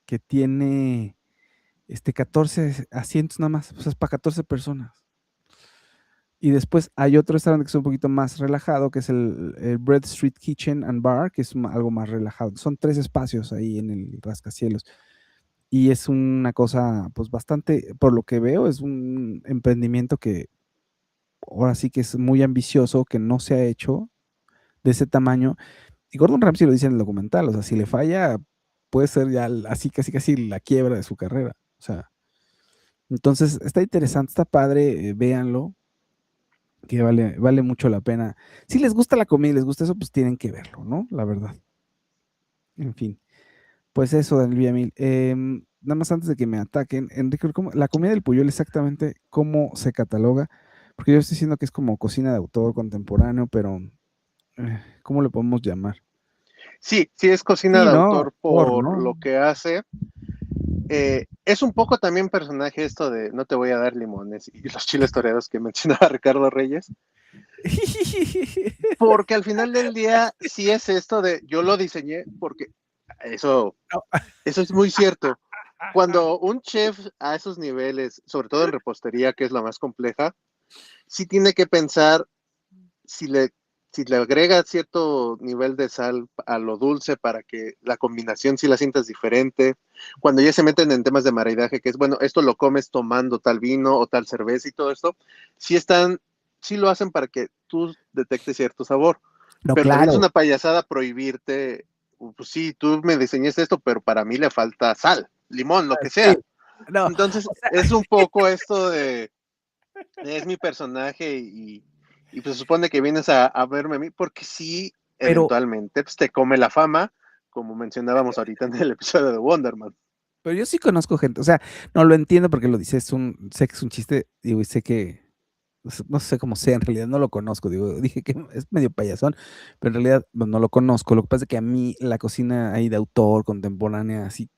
que tiene 14 asientos nada más, o sea, es para 14 personas. Y después hay otro restaurante que es un poquito más relajado, que es el Bread Street Kitchen and Bar, que es algo más relajado. Son 3 espacios ahí en el rascacielos. Y es una cosa, pues bastante, por lo que veo, es un emprendimiento que ahora sí que es muy ambicioso, que no se ha hecho de ese tamaño. Y Gordon Ramsay lo dice en el documental, o sea, si le falla, puede ser ya así, casi, casi la quiebra de su carrera. O sea, entonces está interesante, está padre, véanlo, que vale mucho la pena. Si les gusta la comida y les gusta eso, pues tienen que verlo, ¿no? La verdad. En fin, pues eso, Daniel Villamil. Nada más antes de que me ataquen, Enrique, la comida del Puyol exactamente cómo se cataloga? Porque yo estoy diciendo que es como cocina de autor contemporáneo, pero ¿cómo le podemos llamar? Sí, sí es cocina Sí, de ¿no? autor Autor, por ¿no? lo que hace. Es un poco también personaje esto de no te voy a dar limones y los chiles toreados que mencionaba Ricardo Reyes, porque al final del día sí es esto de yo lo diseñé porque eso, No. eso es muy cierto. Cuando un chef a esos niveles, sobre todo en repostería, que es la más compleja, sí tiene que pensar si le, si le agrega cierto nivel de sal a lo dulce para que la combinación sí la sientas diferente. Cuando ya se meten en temas de maridaje, que es, bueno, esto lo comes tomando tal vino o tal cerveza y todo esto, sí están, sí lo hacen para que tú detectes cierto sabor. No, Pero también es claro. una payasada prohibirte, pues sí, tú me diseñaste esto, pero para mí le falta sal, limón, lo que Sí. sea. No, Entonces, o sea, es un poco esto de es mi personaje y pues se supone que vienes a verme a mí porque sí, pero, eventualmente pues, te come la fama, como mencionábamos ahorita en el episodio de Wonderman. pero yo sí conozco gente, o sea, no lo entiendo porque lo dice, sé que es un chiste, digo, y sé que, no sé cómo sea, en realidad no lo conozco, digo, dije que es medio payasón, pero en realidad pues, no lo conozco. Lo que pasa es que a mí la cocina ahí de autor, contemporánea, así,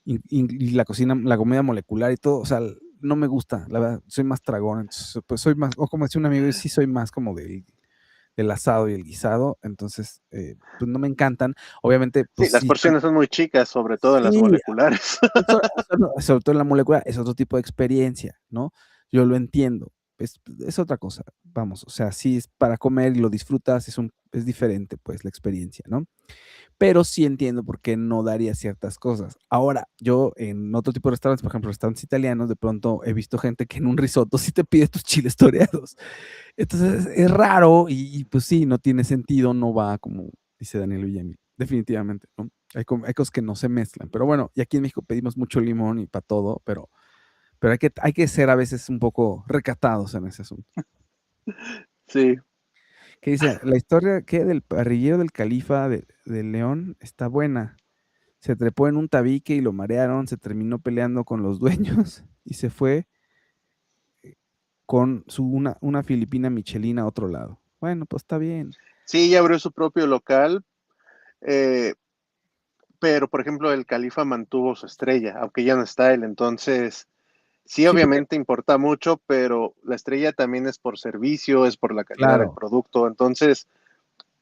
y la cocina, la comida molecular y todo, o sea, no me gusta, la verdad, soy más tragón, entonces, pues soy más, o como decía un amigo, yo sí soy más como del asado y el guisado, entonces, pues no me encantan. Obviamente, Sí, pues las sí, porciones son muy chicas, sobre todo en las sí, moleculares. sobre todo en la molecular, es otro tipo de experiencia, ¿no? Yo lo entiendo, es otra cosa, vamos, o sea, sí es para comer y lo disfrutas, es diferente, pues, la experiencia, ¿no? Pero sí entiendo por qué no daría ciertas cosas. Ahora, yo en otro tipo de restaurantes, por ejemplo, restaurantes italianos, de pronto he visto gente que en un risotto sí te pide tus chiles toreados. Entonces, es raro y, pues sí, no tiene sentido, no va como dice Daniel Villamil, definitivamente, ¿no? Hay cosas que no se mezclan, pero bueno, y aquí en México pedimos mucho limón y para todo, pero hay que ser a veces un poco recatados en ese asunto. Sí, Que dice, la historia que del parrillero del califa de León está buena. Se trepó en un tabique y lo marearon, se terminó peleando con los dueños y se fue con una filipina Michelin a otro lado. Bueno, pues está bien. Sí, ya abrió su propio local, eh, pero por ejemplo el Califa mantuvo su estrella, aunque ya no está él, entonces sí, Sí, porque, obviamente importa mucho, pero la estrella también es por servicio, es por la calidad del claro, producto, entonces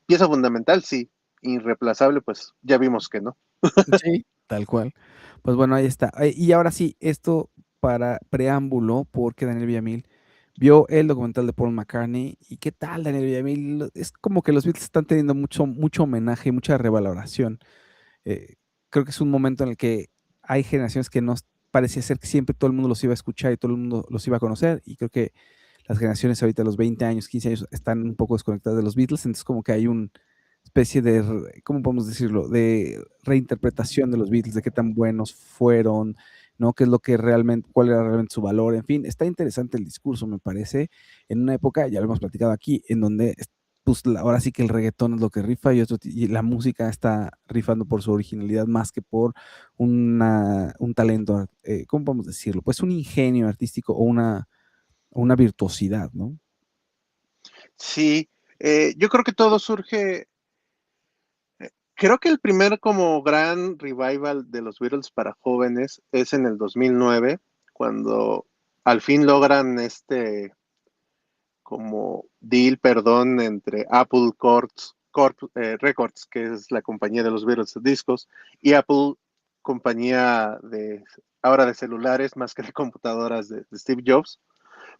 pieza fundamental, sí, irreemplazable, pues ya vimos que no. sí, tal cual. Pues bueno, ahí está. Y ahora sí, esto para preámbulo, porque Daniel Villamil vio el documental de Paul McCartney. ¿Y qué tal, Daniel Villamil? Es como que los Beatles están teniendo mucho homenaje y mucha revaloración. Eh, Creo que es un momento en el que hay generaciones que no parecía ser que siempre todo el mundo los iba a escuchar y todo el mundo los iba a conocer. Y creo que las generaciones ahorita, los 20 años, 15 años, están un poco desconectadas de los Beatles. Entonces, como que hay una especie de, ¿cómo podemos decirlo? De reinterpretación de los Beatles, de qué tan buenos fueron, ¿no? ¿Qué es lo que realmente, cuál era realmente su valor? En fin, está interesante el discurso, me parece, en una época, ya lo hemos platicado aquí, en donde pues ahora sí que el reggaetón es lo que rifa y la música está rifando por su originalidad más que por un talento, ¿cómo podemos decirlo? Pues un ingenio artístico o una virtuosidad, ¿no? Sí, yo creo que todo surge, creo que el primer como gran revival de los Beatles para jóvenes es en el 2009, cuando al fin logran como deal, perdón, entre Apple Records, que es la compañía de los Beatles de discos, y Apple, compañía de ahora de celulares más que de computadoras de Steve Jobs,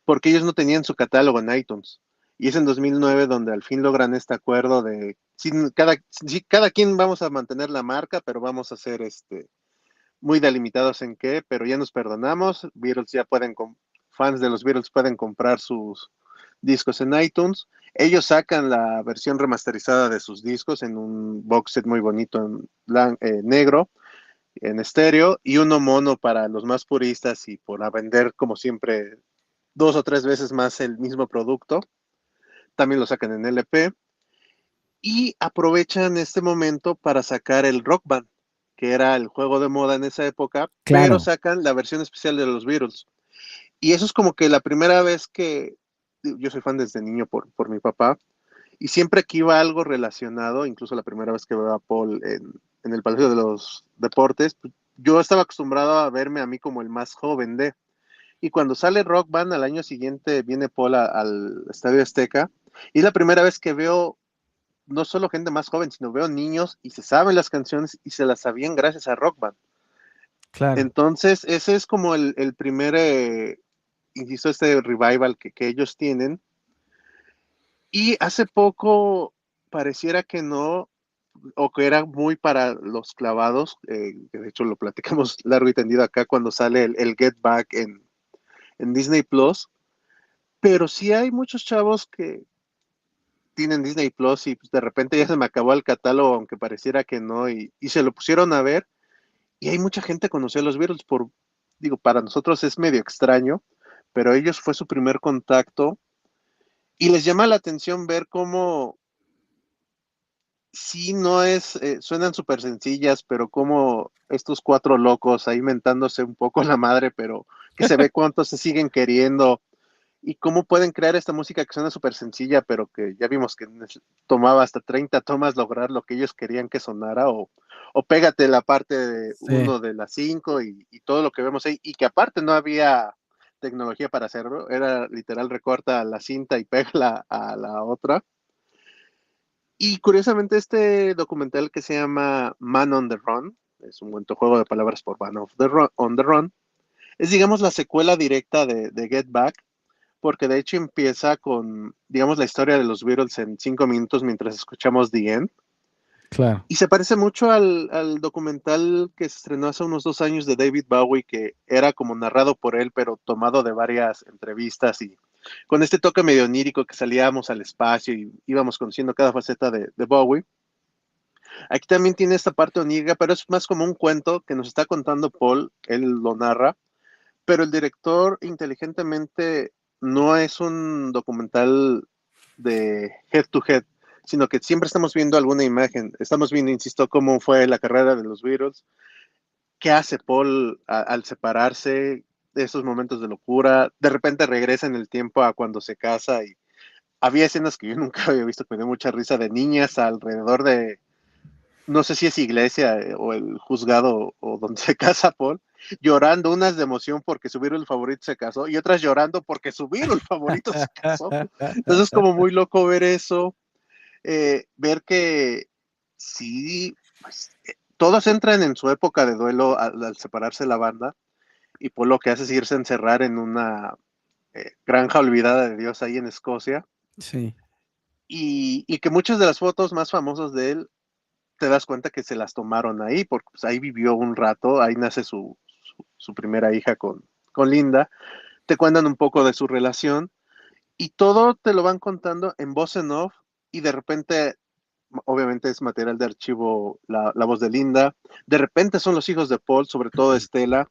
porque ellos no tenían su catálogo en iTunes. Y es en 2009 donde al fin logran este acuerdo de, sí, cada quien vamos a mantener la marca, pero vamos a ser muy delimitados en qué, pero ya nos perdonamos, Beatles ya pueden, fans de los Beatles pueden comprar sus discos en iTunes. Ellos sacan la versión remasterizada de sus discos en un box set muy bonito en negro, en estéreo, y uno mono para los más puristas y por vender como siempre 2 o 3 veces más el mismo producto. También lo sacan en LP y aprovechan este momento para sacar el Rock Band, que era el juego de moda en esa época, pero Claro, sacan la versión especial de los Beatles. Y eso es como que la primera vez que yo soy fan desde niño por mi papá, y siempre que iba algo relacionado, incluso la primera vez que veo a Paul en el Palacio de los Deportes, pues, yo estaba acostumbrado a verme a mí como el más joven de. Y cuando sale Rock Band al año siguiente viene Paul al Estadio Azteca, y es la primera vez que veo no solo gente más joven, sino veo niños y se saben las canciones y se las sabían gracias a Rock Band. claro. Entonces, ese es como el primer, insisto, este revival que ellos tienen. Y hace poco pareciera que no, o que era muy para los clavados, que de hecho lo platicamos largo y tendido acá cuando sale el Get Back en Disney Plus, pero sí hay muchos chavos que tienen Disney Plus y pues, de repente ya se me acabó el catálogo, aunque pareciera que no, y se lo pusieron a ver, y hay mucha gente que conoció a los Beatles digo, para nosotros es medio extraño, pero ellos fue su primer contacto, y les llama la atención ver cómo sí, no es, suenan súper sencillas, pero como estos cuatro locos ahí mentándose un poco la madre, pero que se ve cuántos se siguen queriendo y cómo pueden crear esta música que suena súper sencilla, pero que ya vimos que tomaba hasta 30 tomas lograr lo que ellos querían que sonara, o pégate la parte de Sí. uno de las cinco y todo lo que vemos ahí, y que aparte no había tecnología para hacerlo, era literal recorta la cinta y pégala a la otra. Y curiosamente este documental que se llama Man on the Run, es un buen juego de palabras por Man of the Run, on the Run, es digamos la secuela directa de Get Back, porque de hecho empieza con, digamos, la historia de los Beatles en 5 minutos mientras escuchamos The End. Claro. Y se parece mucho al documental que se estrenó hace unos 2 años de David Bowie, que era como narrado por él, pero tomado de varias entrevistas y con este toque medio onírico que salíamos al espacio y íbamos conociendo cada faceta de Bowie. Aquí también tiene esta parte onírica, pero es más como un cuento que nos está contando Paul, él lo narra, pero el director inteligentemente no es un documental de head to head, sino que siempre estamos viendo alguna imagen. Estamos viendo, insisto, cómo fue la carrera de los Beatles, qué hace Paul al separarse de esos momentos de locura, de repente regresa en el tiempo a cuando se casa y había escenas que yo nunca había visto, que me dio mucha risa, de niñas alrededor de, no sé si es iglesia o el juzgado o donde se casa Paul, llorando, unas de emoción porque su Beatle favorito se casó y otras llorando porque su Beatle favorito se casó. Entonces es como muy loco ver eso, ver que sí, pues, todos entran en su época de duelo al separarse la banda, y Paul lo que hace es irse a encerrar en una granja olvidada de Dios ahí en Escocia, Sí. y que muchas de las fotos más famosas de él te das cuenta que se las tomaron ahí, porque pues, ahí vivió un rato, ahí nace su primera hija con Linda, te cuentan un poco de su relación, y todo te lo van contando en voz en off, y de repente, obviamente es material de archivo la voz de Linda, de repente son los hijos de Paul, sobre todo Estela,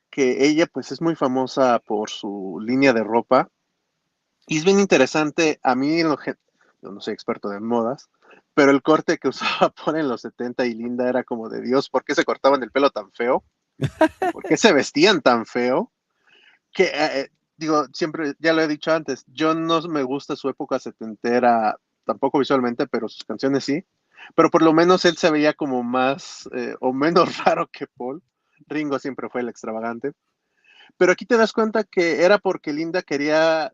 que ella pues es muy famosa por su línea de ropa, y es bien interesante, a mí yo no soy experto de modas, pero el corte que usaba Paul en los 70 y Linda era como de Dios, ¿por qué se cortaban el pelo tan feo? ¿Y por qué se vestían tan feo? Que digo, siempre, ya lo he dicho antes, yo no me gusta su época setentera, tampoco visualmente, pero sus canciones sí. Pero por lo menos él se veía como más o menos raro que Paul. Ringo siempre fue el extravagante. Pero aquí te das cuenta que era porque Linda quería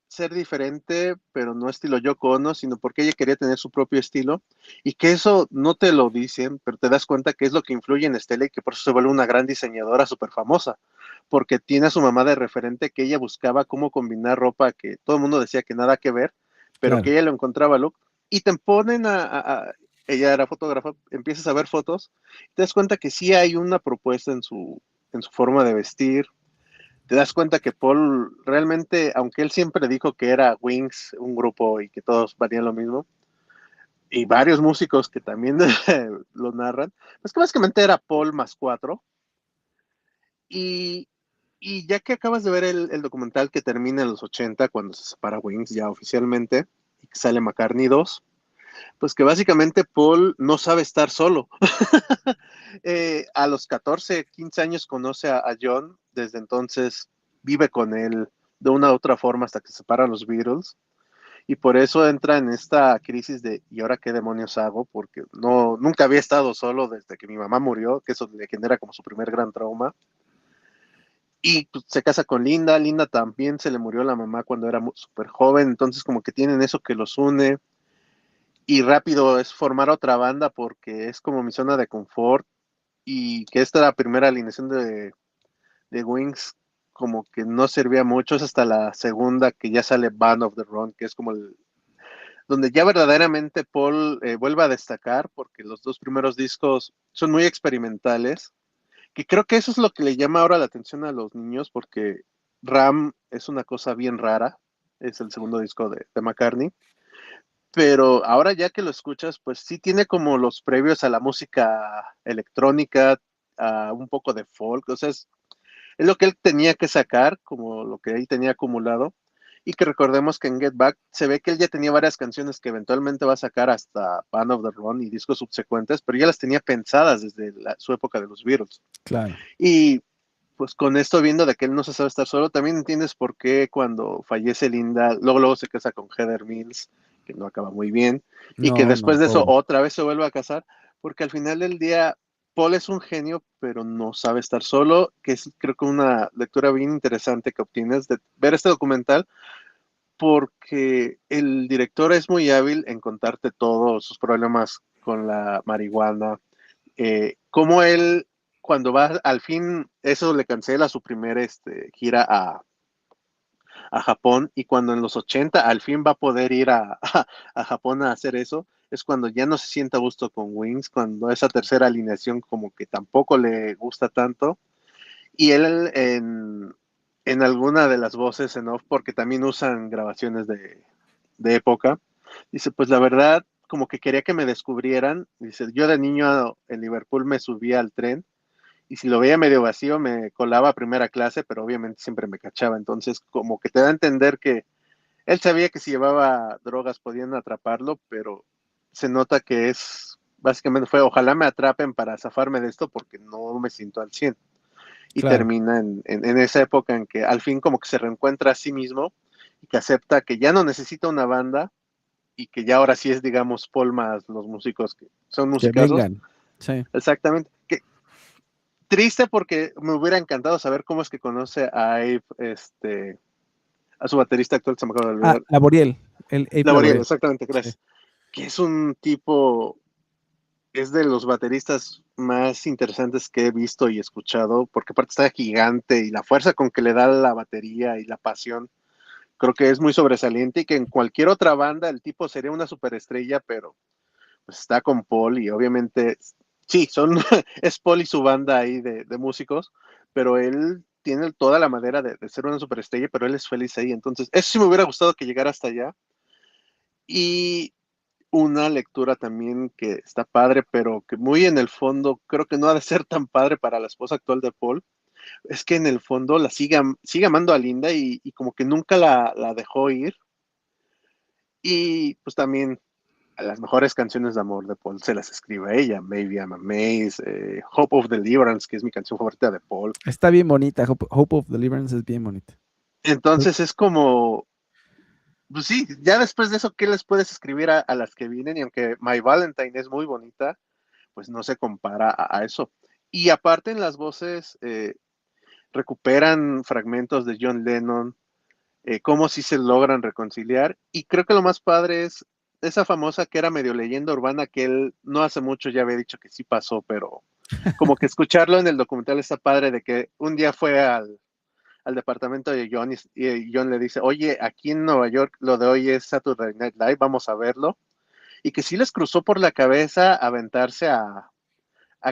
ser diferente, pero no estilo Yoko Ono, sino porque ella quería tener su propio estilo, y que eso no te lo dicen, pero te das cuenta que es lo que influye en Estela y que por eso se vuelve una gran diseñadora súper famosa, porque tiene a su mamá de referente, que ella buscaba cómo combinar ropa que todo el mundo decía que nada que ver, pero que Claro. ella lo encontraba look, y te ponen ella era fotógrafa, empiezas a ver fotos, te das cuenta que sí hay una propuesta en su forma de vestir. Te das cuenta que Paul realmente, aunque él siempre dijo que era Wings, un grupo y que todos valían lo mismo, y varios músicos que también lo narran, pues que básicamente era Paul más cuatro. Y, y ya que acabas de ver el documental que termina en los 80, cuando se separa Wings ya oficialmente, y que sale McCartney 2, pues que básicamente Paul no sabe estar solo. A los 14, 15 años conoce a John, desde entonces vive con él de una u otra forma hasta que se separan los Beatles, y por eso entra en esta crisis de ¿y ahora qué demonios hago? Porque no, nunca había estado solo desde que mi mamá murió, que eso le genera como su primer gran trauma, y pues, se casa con Linda. Linda también se le murió la mamá cuando era súper joven, entonces como que tienen eso que los une, y rápido es formar otra banda porque es como mi zona de confort, y que esta la primera alineación de Wings como que no servía mucho, es hasta la segunda que ya sale Band of the Run, que es como donde ya verdaderamente Paul vuelve a destacar, porque los dos primeros discos son muy experimentales, que creo que eso es lo que le llama ahora la atención a los niños, porque Ram es una cosa bien rara, es el segundo disco de McCartney, pero ahora ya que lo escuchas, pues sí tiene como los previos a la música electrónica, a un poco de folk, o sea, es lo que él tenía que sacar, como lo que él tenía acumulado, y que recordemos que en Get Back se ve que él ya tenía varias canciones que eventualmente va a sacar hasta Band of the Run y discos subsecuentes, pero ya las tenía pensadas desde su época de los Beatles. Claro. Y pues con esto viendo de que él no se sabe estar solo, también entiendes por qué cuando fallece Linda, luego se casa con Heather Mills, que no acaba muy bien, y que No, no, después de eso pobre. otra vez se vuelve a casar, porque al final del día Paul es un genio, pero no sabe estar solo, que es creo que una lectura bien interesante que obtienes de ver este documental, porque el director es muy hábil en contarte todos sus problemas con la marihuana, cómo él, cuando va, al fin, eso le cancela su primer gira a Japón, y cuando en los 80 al fin va a poder ir a Japón a hacer eso, es cuando ya no se siente a gusto con Wings, cuando esa tercera alineación como que tampoco le gusta tanto, y él en alguna de las voces en off, porque también usan grabaciones de época, dice, pues la verdad, como que quería que me descubrieran. Dice, yo de niño en Liverpool me subía al tren, y si lo veía medio vacío me colaba a primera clase, pero obviamente siempre me cachaba. Entonces, como que te da a entender que él sabía que si llevaba drogas podían atraparlo, pero se nota que básicamente fue, ojalá me atrapen para zafarme de esto porque no me siento al 100. Y Claro. termina en esa época en que al fin como que se reencuentra a sí mismo, que acepta que ya no necesita una banda y que ya ahora sí es, digamos, Paul más los músicos que son Que musicazos. vengan. Sí. Exactamente. Que, triste porque me hubiera encantado saber cómo es que conoce a Abe, a su baterista actual, se me acaba de Ah, olvidar. Laboriel. El Abe Laboriel, Laboriel. exactamente, Sí. gracias. Que es un tipo, es de los bateristas más interesantes que he visto y escuchado, porque aparte está gigante y la fuerza con que le da la batería y la pasión, creo que es muy sobresaliente y que en cualquier otra banda el tipo sería una superestrella, pero pues está con Paul y obviamente, sí, es Paul y su banda ahí de músicos, pero él tiene toda la manera de ser una superestrella, pero él es feliz ahí. Entonces, eso sí me hubiera gustado que llegara hasta allá. Y una lectura también que está padre, pero que muy en el fondo creo que no ha de ser tan padre para la esposa actual de Paul, es que en el fondo sigue amando a Linda y como que nunca la dejó ir. Y pues también las mejores canciones de amor de Paul se las escribe a ella, Maybe I'm Amazed, Hope of Deliverance, que es mi canción favorita de Paul. Está bien bonita. Hope of Deliverance es bien bonita. Entonces es como, pues sí, ya después de eso, ¿qué les puedes escribir a las que vienen? Y aunque My Valentine es muy bonita, pues no se compara a eso. Y aparte en las voces recuperan fragmentos de John Lennon, cómo sí se logran reconciliar. Y creo que lo más padre es esa famosa que era medio leyenda urbana que él no hace mucho ya había dicho que sí pasó, pero como que escucharlo en el documental está padre de que un día fue al departamento de John y John le dice, oye, aquí en Nueva York lo de hoy es Saturday Night Live, vamos a verlo. Y que sí les cruzó por la cabeza aventarse a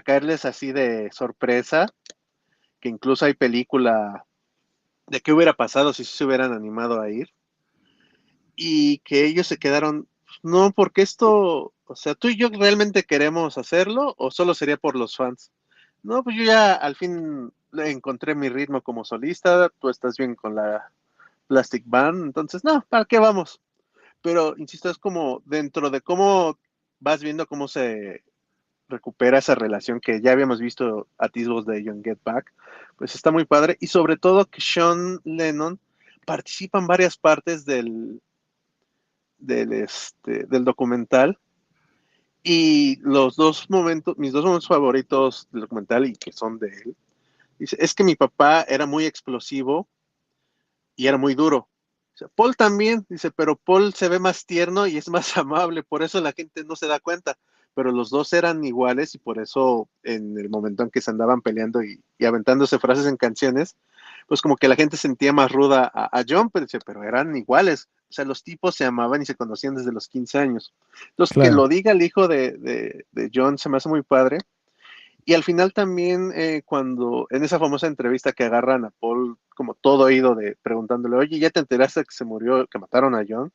caerles así de sorpresa, que incluso hay película de qué hubiera pasado si se hubieran animado a ir. Y que ellos se quedaron, no, porque esto, o sea, tú y yo realmente queremos hacerlo o solo sería por los fans. No, pues yo ya al fin encontré mi ritmo como solista, tú estás bien con la Plastic Band, entonces, no, ¿para qué vamos? Pero, insisto, es como dentro de cómo vas viendo cómo se recupera esa relación que ya habíamos visto atisbos de John Get Back, pues está muy padre y sobre todo que Sean Lennon participa en varias partes del documental y los dos momentos, mis dos momentos favoritos del documental y que son de él, dice, es que mi papá era muy explosivo y era muy duro. Dice, Paul también, dice, pero Paul se ve más tierno y es más amable, por eso la gente no se da cuenta, pero los dos eran iguales y por eso en el momento en que se andaban peleando y aventándose frases en canciones, pues como que la gente sentía más ruda a John, pero, dice, pero eran iguales. O sea, los tipos se amaban y se conocían desde los 15 años. Entonces, que Claro. lo diga el hijo de John se me hace muy padre. Y al final también, cuando en esa famosa entrevista que agarran a Paul como todo oído de preguntándole, oye, ¿ya te enteraste que se murió, que mataron a John?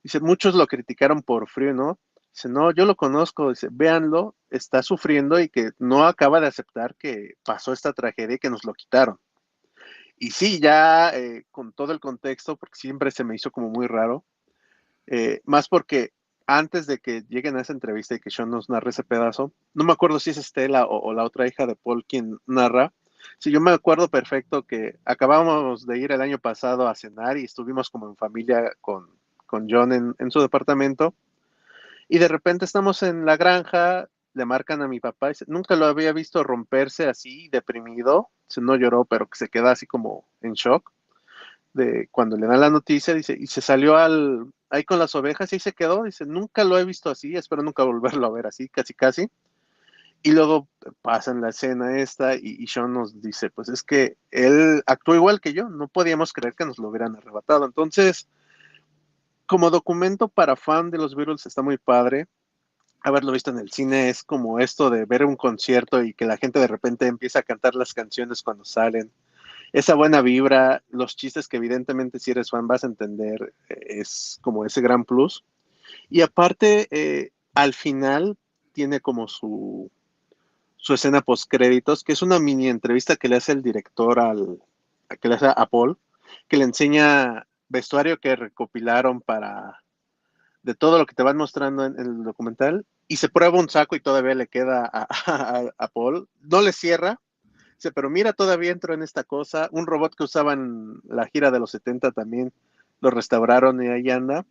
Dice, muchos lo criticaron por frío, ¿no? Dice, no, yo lo conozco, dice, véanlo, está sufriendo y que no acaba de aceptar que pasó esta tragedia y que nos lo quitaron. Y sí, ya con todo el contexto, porque siempre se me hizo como muy raro, más porque antes de que lleguen a esa entrevista y que Sean nos narre ese pedazo, no me acuerdo si es Estela o la otra hija de Paul quien narra. Sí, yo me acuerdo perfecto que acabábamos de ir el año pasado a cenar y estuvimos como en familia con John en su departamento y de repente estamos en la granja, le marcan a mi papá y dice, nunca lo había visto romperse así, deprimido, dice, no lloró, pero que se queda así como en shock de cuando le dan la noticia, dice, y se salió ahí con las ovejas y se quedó, dice, nunca lo he visto así, espero nunca volverlo a ver así, casi casi. Y luego pasan la escena esta y Sean nos dice, pues es que él actuó igual que yo, no podíamos creer que nos lo hubieran arrebatado. Entonces, como documento para fan de los Beatles está muy padre. Haberlo visto en el cine es como esto de ver un concierto y que la gente de repente empieza a cantar las canciones cuando salen esa buena vibra, los chistes que evidentemente si eres fan vas a entender, es como ese gran plus. Y aparte, al final tiene como su escena post créditos, que es una mini entrevista que le hace el director que le hace a Paul, que le enseña vestuario que recopilaron de todo lo que te van mostrando en el documental, y se prueba un saco y todavía le queda a Paul, no le cierra, dice, pero mira, todavía entro en esta cosa. Un robot que usaban la gira de los 70 también lo restauraron y ahí anda.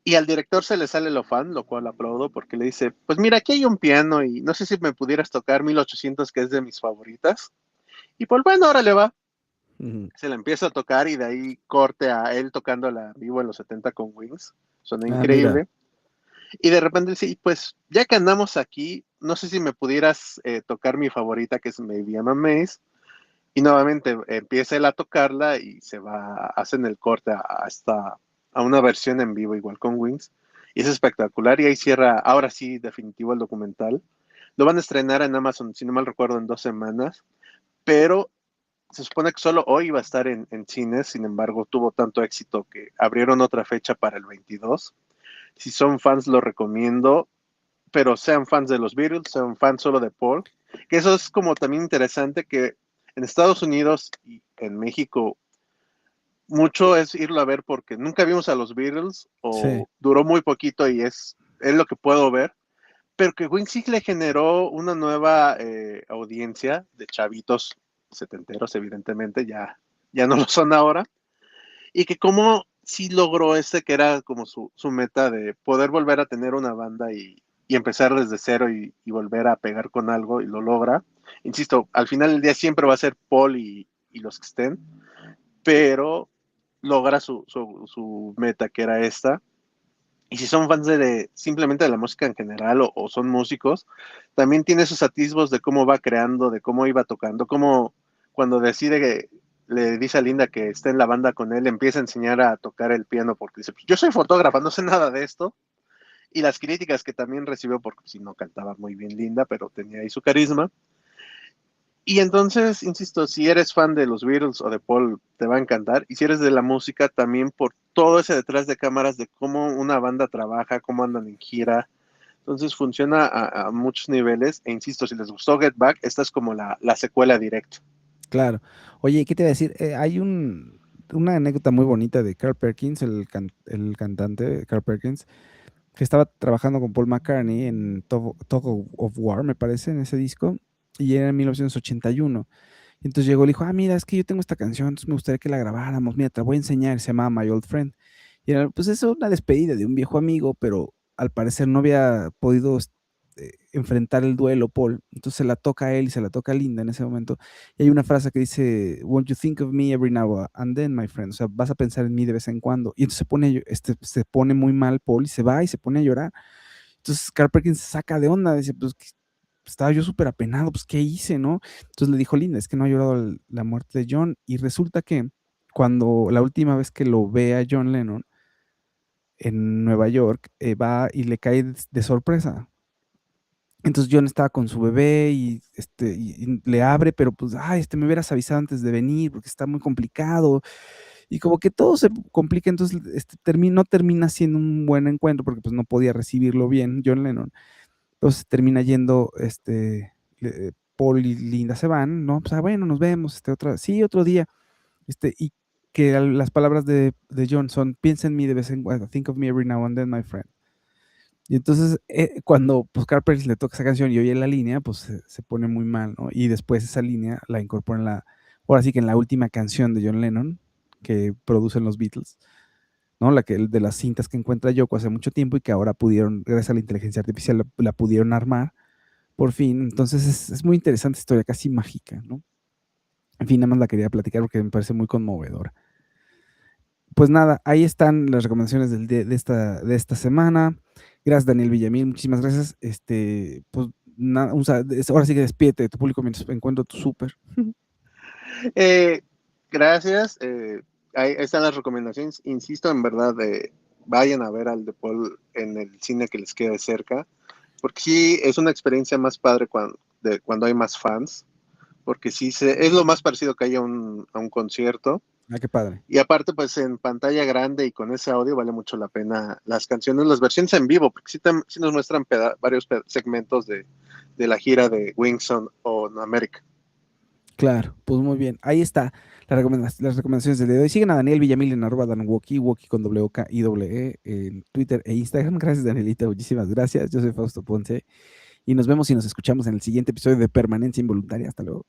Y al director se le sale lo fan, lo cual aplaudo, porque le dice, pues mira, aquí hay un piano y no sé si me pudieras tocar 1800, que es de mis favoritas. Y pues bueno, ahora le va. Ujú. Se la empieza a tocar y de ahí corte a él tocándola vivo en los 70 con Wings. Suena Ah, mira. increíble. Y de repente dice, y pues ya que andamos aquí, no sé si me pudieras tocar mi favorita, que es Maybe I'm Amazed. Y nuevamente empieza él a tocarla y se va, hacen el corte a una versión en vivo igual con Wings. Y es espectacular y ahí cierra, ahora sí, definitivo el documental. Lo van a estrenar en Amazon, si no mal recuerdo, en 2 semanas, pero se supone que solo hoy iba a estar en cines, sin embargo tuvo tanto éxito que abrieron otra fecha para el 22. Si son fans lo recomiendo, pero sean fans de los Beatles, sean fans solo de Paul, que eso es como también interesante que en Estados Unidos y en México mucho es irlo a ver porque nunca vimos a los Beatles Sí, o duró muy poquito y es lo que puedo ver, pero que Wings sí le generó una nueva audiencia de chavitos setenteros, evidentemente, ya no lo son ahora, y que como sí logró que era como su meta de poder volver a tener una banda y empezar desde cero y volver a pegar con algo y lo logra. Insisto, al final del día siempre va a ser Paul y los que estén, pero logra su meta que era esta. Y si son fans simplemente de la música en general o son músicos, también tiene esos atisbos de cómo va creando, de cómo iba tocando, cómo cuando decide que le dice a Linda que está en la banda con él, empieza a enseñar a tocar el piano porque dice, pues yo soy fotógrafa, no sé nada de esto. Y las críticas que también recibió porque si no cantaba muy bien Linda, pero tenía ahí su carisma. Y entonces, insisto, si eres fan de los Beatles o de Paul, te va a encantar. Y si eres de la música, también por todo ese detrás de cámaras de cómo una banda trabaja, cómo andan en gira. Entonces funciona a muchos niveles. E insisto, si les gustó Get Back, esta es como la secuela directa. claro. Oye, ¿qué te iba a decir? Hay una anécdota muy bonita de Carl Perkins, el cantante Carl Perkins, que estaba trabajando con Paul McCartney en Tug of War, me parece, en ese disco, y era en 1981. Y entonces llegó y le dijo, mira, es que yo tengo esta canción, entonces me gustaría que la grabáramos, mira, te la voy a enseñar, se llama My Old Friend. Y era, pues es una despedida de un viejo amigo, pero al parecer no había podido enfrentar el duelo Paul, entonces se la toca a él y se la toca a Linda en ese momento. Y hay una frase que dice, won't you think of me every now and then, my friend, o sea, vas a pensar en mí de vez en cuando. Y entonces se pone muy mal Paul y se va y se pone a llorar. Entonces Carl Perkins se saca de onda, dice, pues estaba yo súper apenado, pues ¿qué hice, no? Entonces le dijo, Linda, es que no ha llorado la muerte de John. Y resulta que cuando la última vez que lo ve a John Lennon en Nueva York, va y le cae de sorpresa. Entonces John estaba con su bebé y le abre, pero pues, me hubieras avisado antes de venir porque está muy complicado. Y como que todo se complica, entonces no termina siendo un buen encuentro porque pues no podía recibirlo bien John Lennon. Entonces termina yendo, Paul y Linda se van, ¿no? Pues bueno, nos vemos, otro día, y que las palabras de John son, piensa en mí de vez en cuando, think of me every now and then, my friend. Y entonces, cuando pues Carl Perkins le toca esa canción y oye la línea, pues se pone muy mal, ¿no? Y después esa línea la incorpora ahora sí que en la última canción de John Lennon, que producen los Beatles, ¿no? De las cintas que encuentra Yoko hace mucho tiempo y que ahora pudieron, gracias a la inteligencia artificial, la pudieron armar por fin. Entonces es muy interesante historia, casi mágica, ¿no? En fin, nada más la quería platicar porque me parece muy conmovedora. Pues nada, ahí están las recomendaciones de esta semana. Gracias, Daniel Villamil, muchísimas gracias. Pues nada, ahora sí que despídete de tu público mientras encuentro tu súper. Gracias. Ahí están las recomendaciones. Insisto, en verdad, vayan a ver al de Paul en el cine que les quede cerca, porque sí es una experiencia más padre cuando hay más fans, porque sí es lo más parecido que hay a un concierto. Qué padre. Y aparte, pues en pantalla grande y con ese audio vale mucho la pena las canciones, las versiones en vivo, porque sí nos muestran varios segmentos de la gira de Wings on America. Claro, pues muy bien. Ahí está las recomendaciones del día de hoy. Siguen a Daniel Villamil en @danwoki, Woki con WKIE en Twitter e Instagram. Gracias, Danielita, muchísimas gracias. Yo soy Fausto Ponce y nos vemos y nos escuchamos en el siguiente episodio de Permanencia Involuntaria. Hasta luego.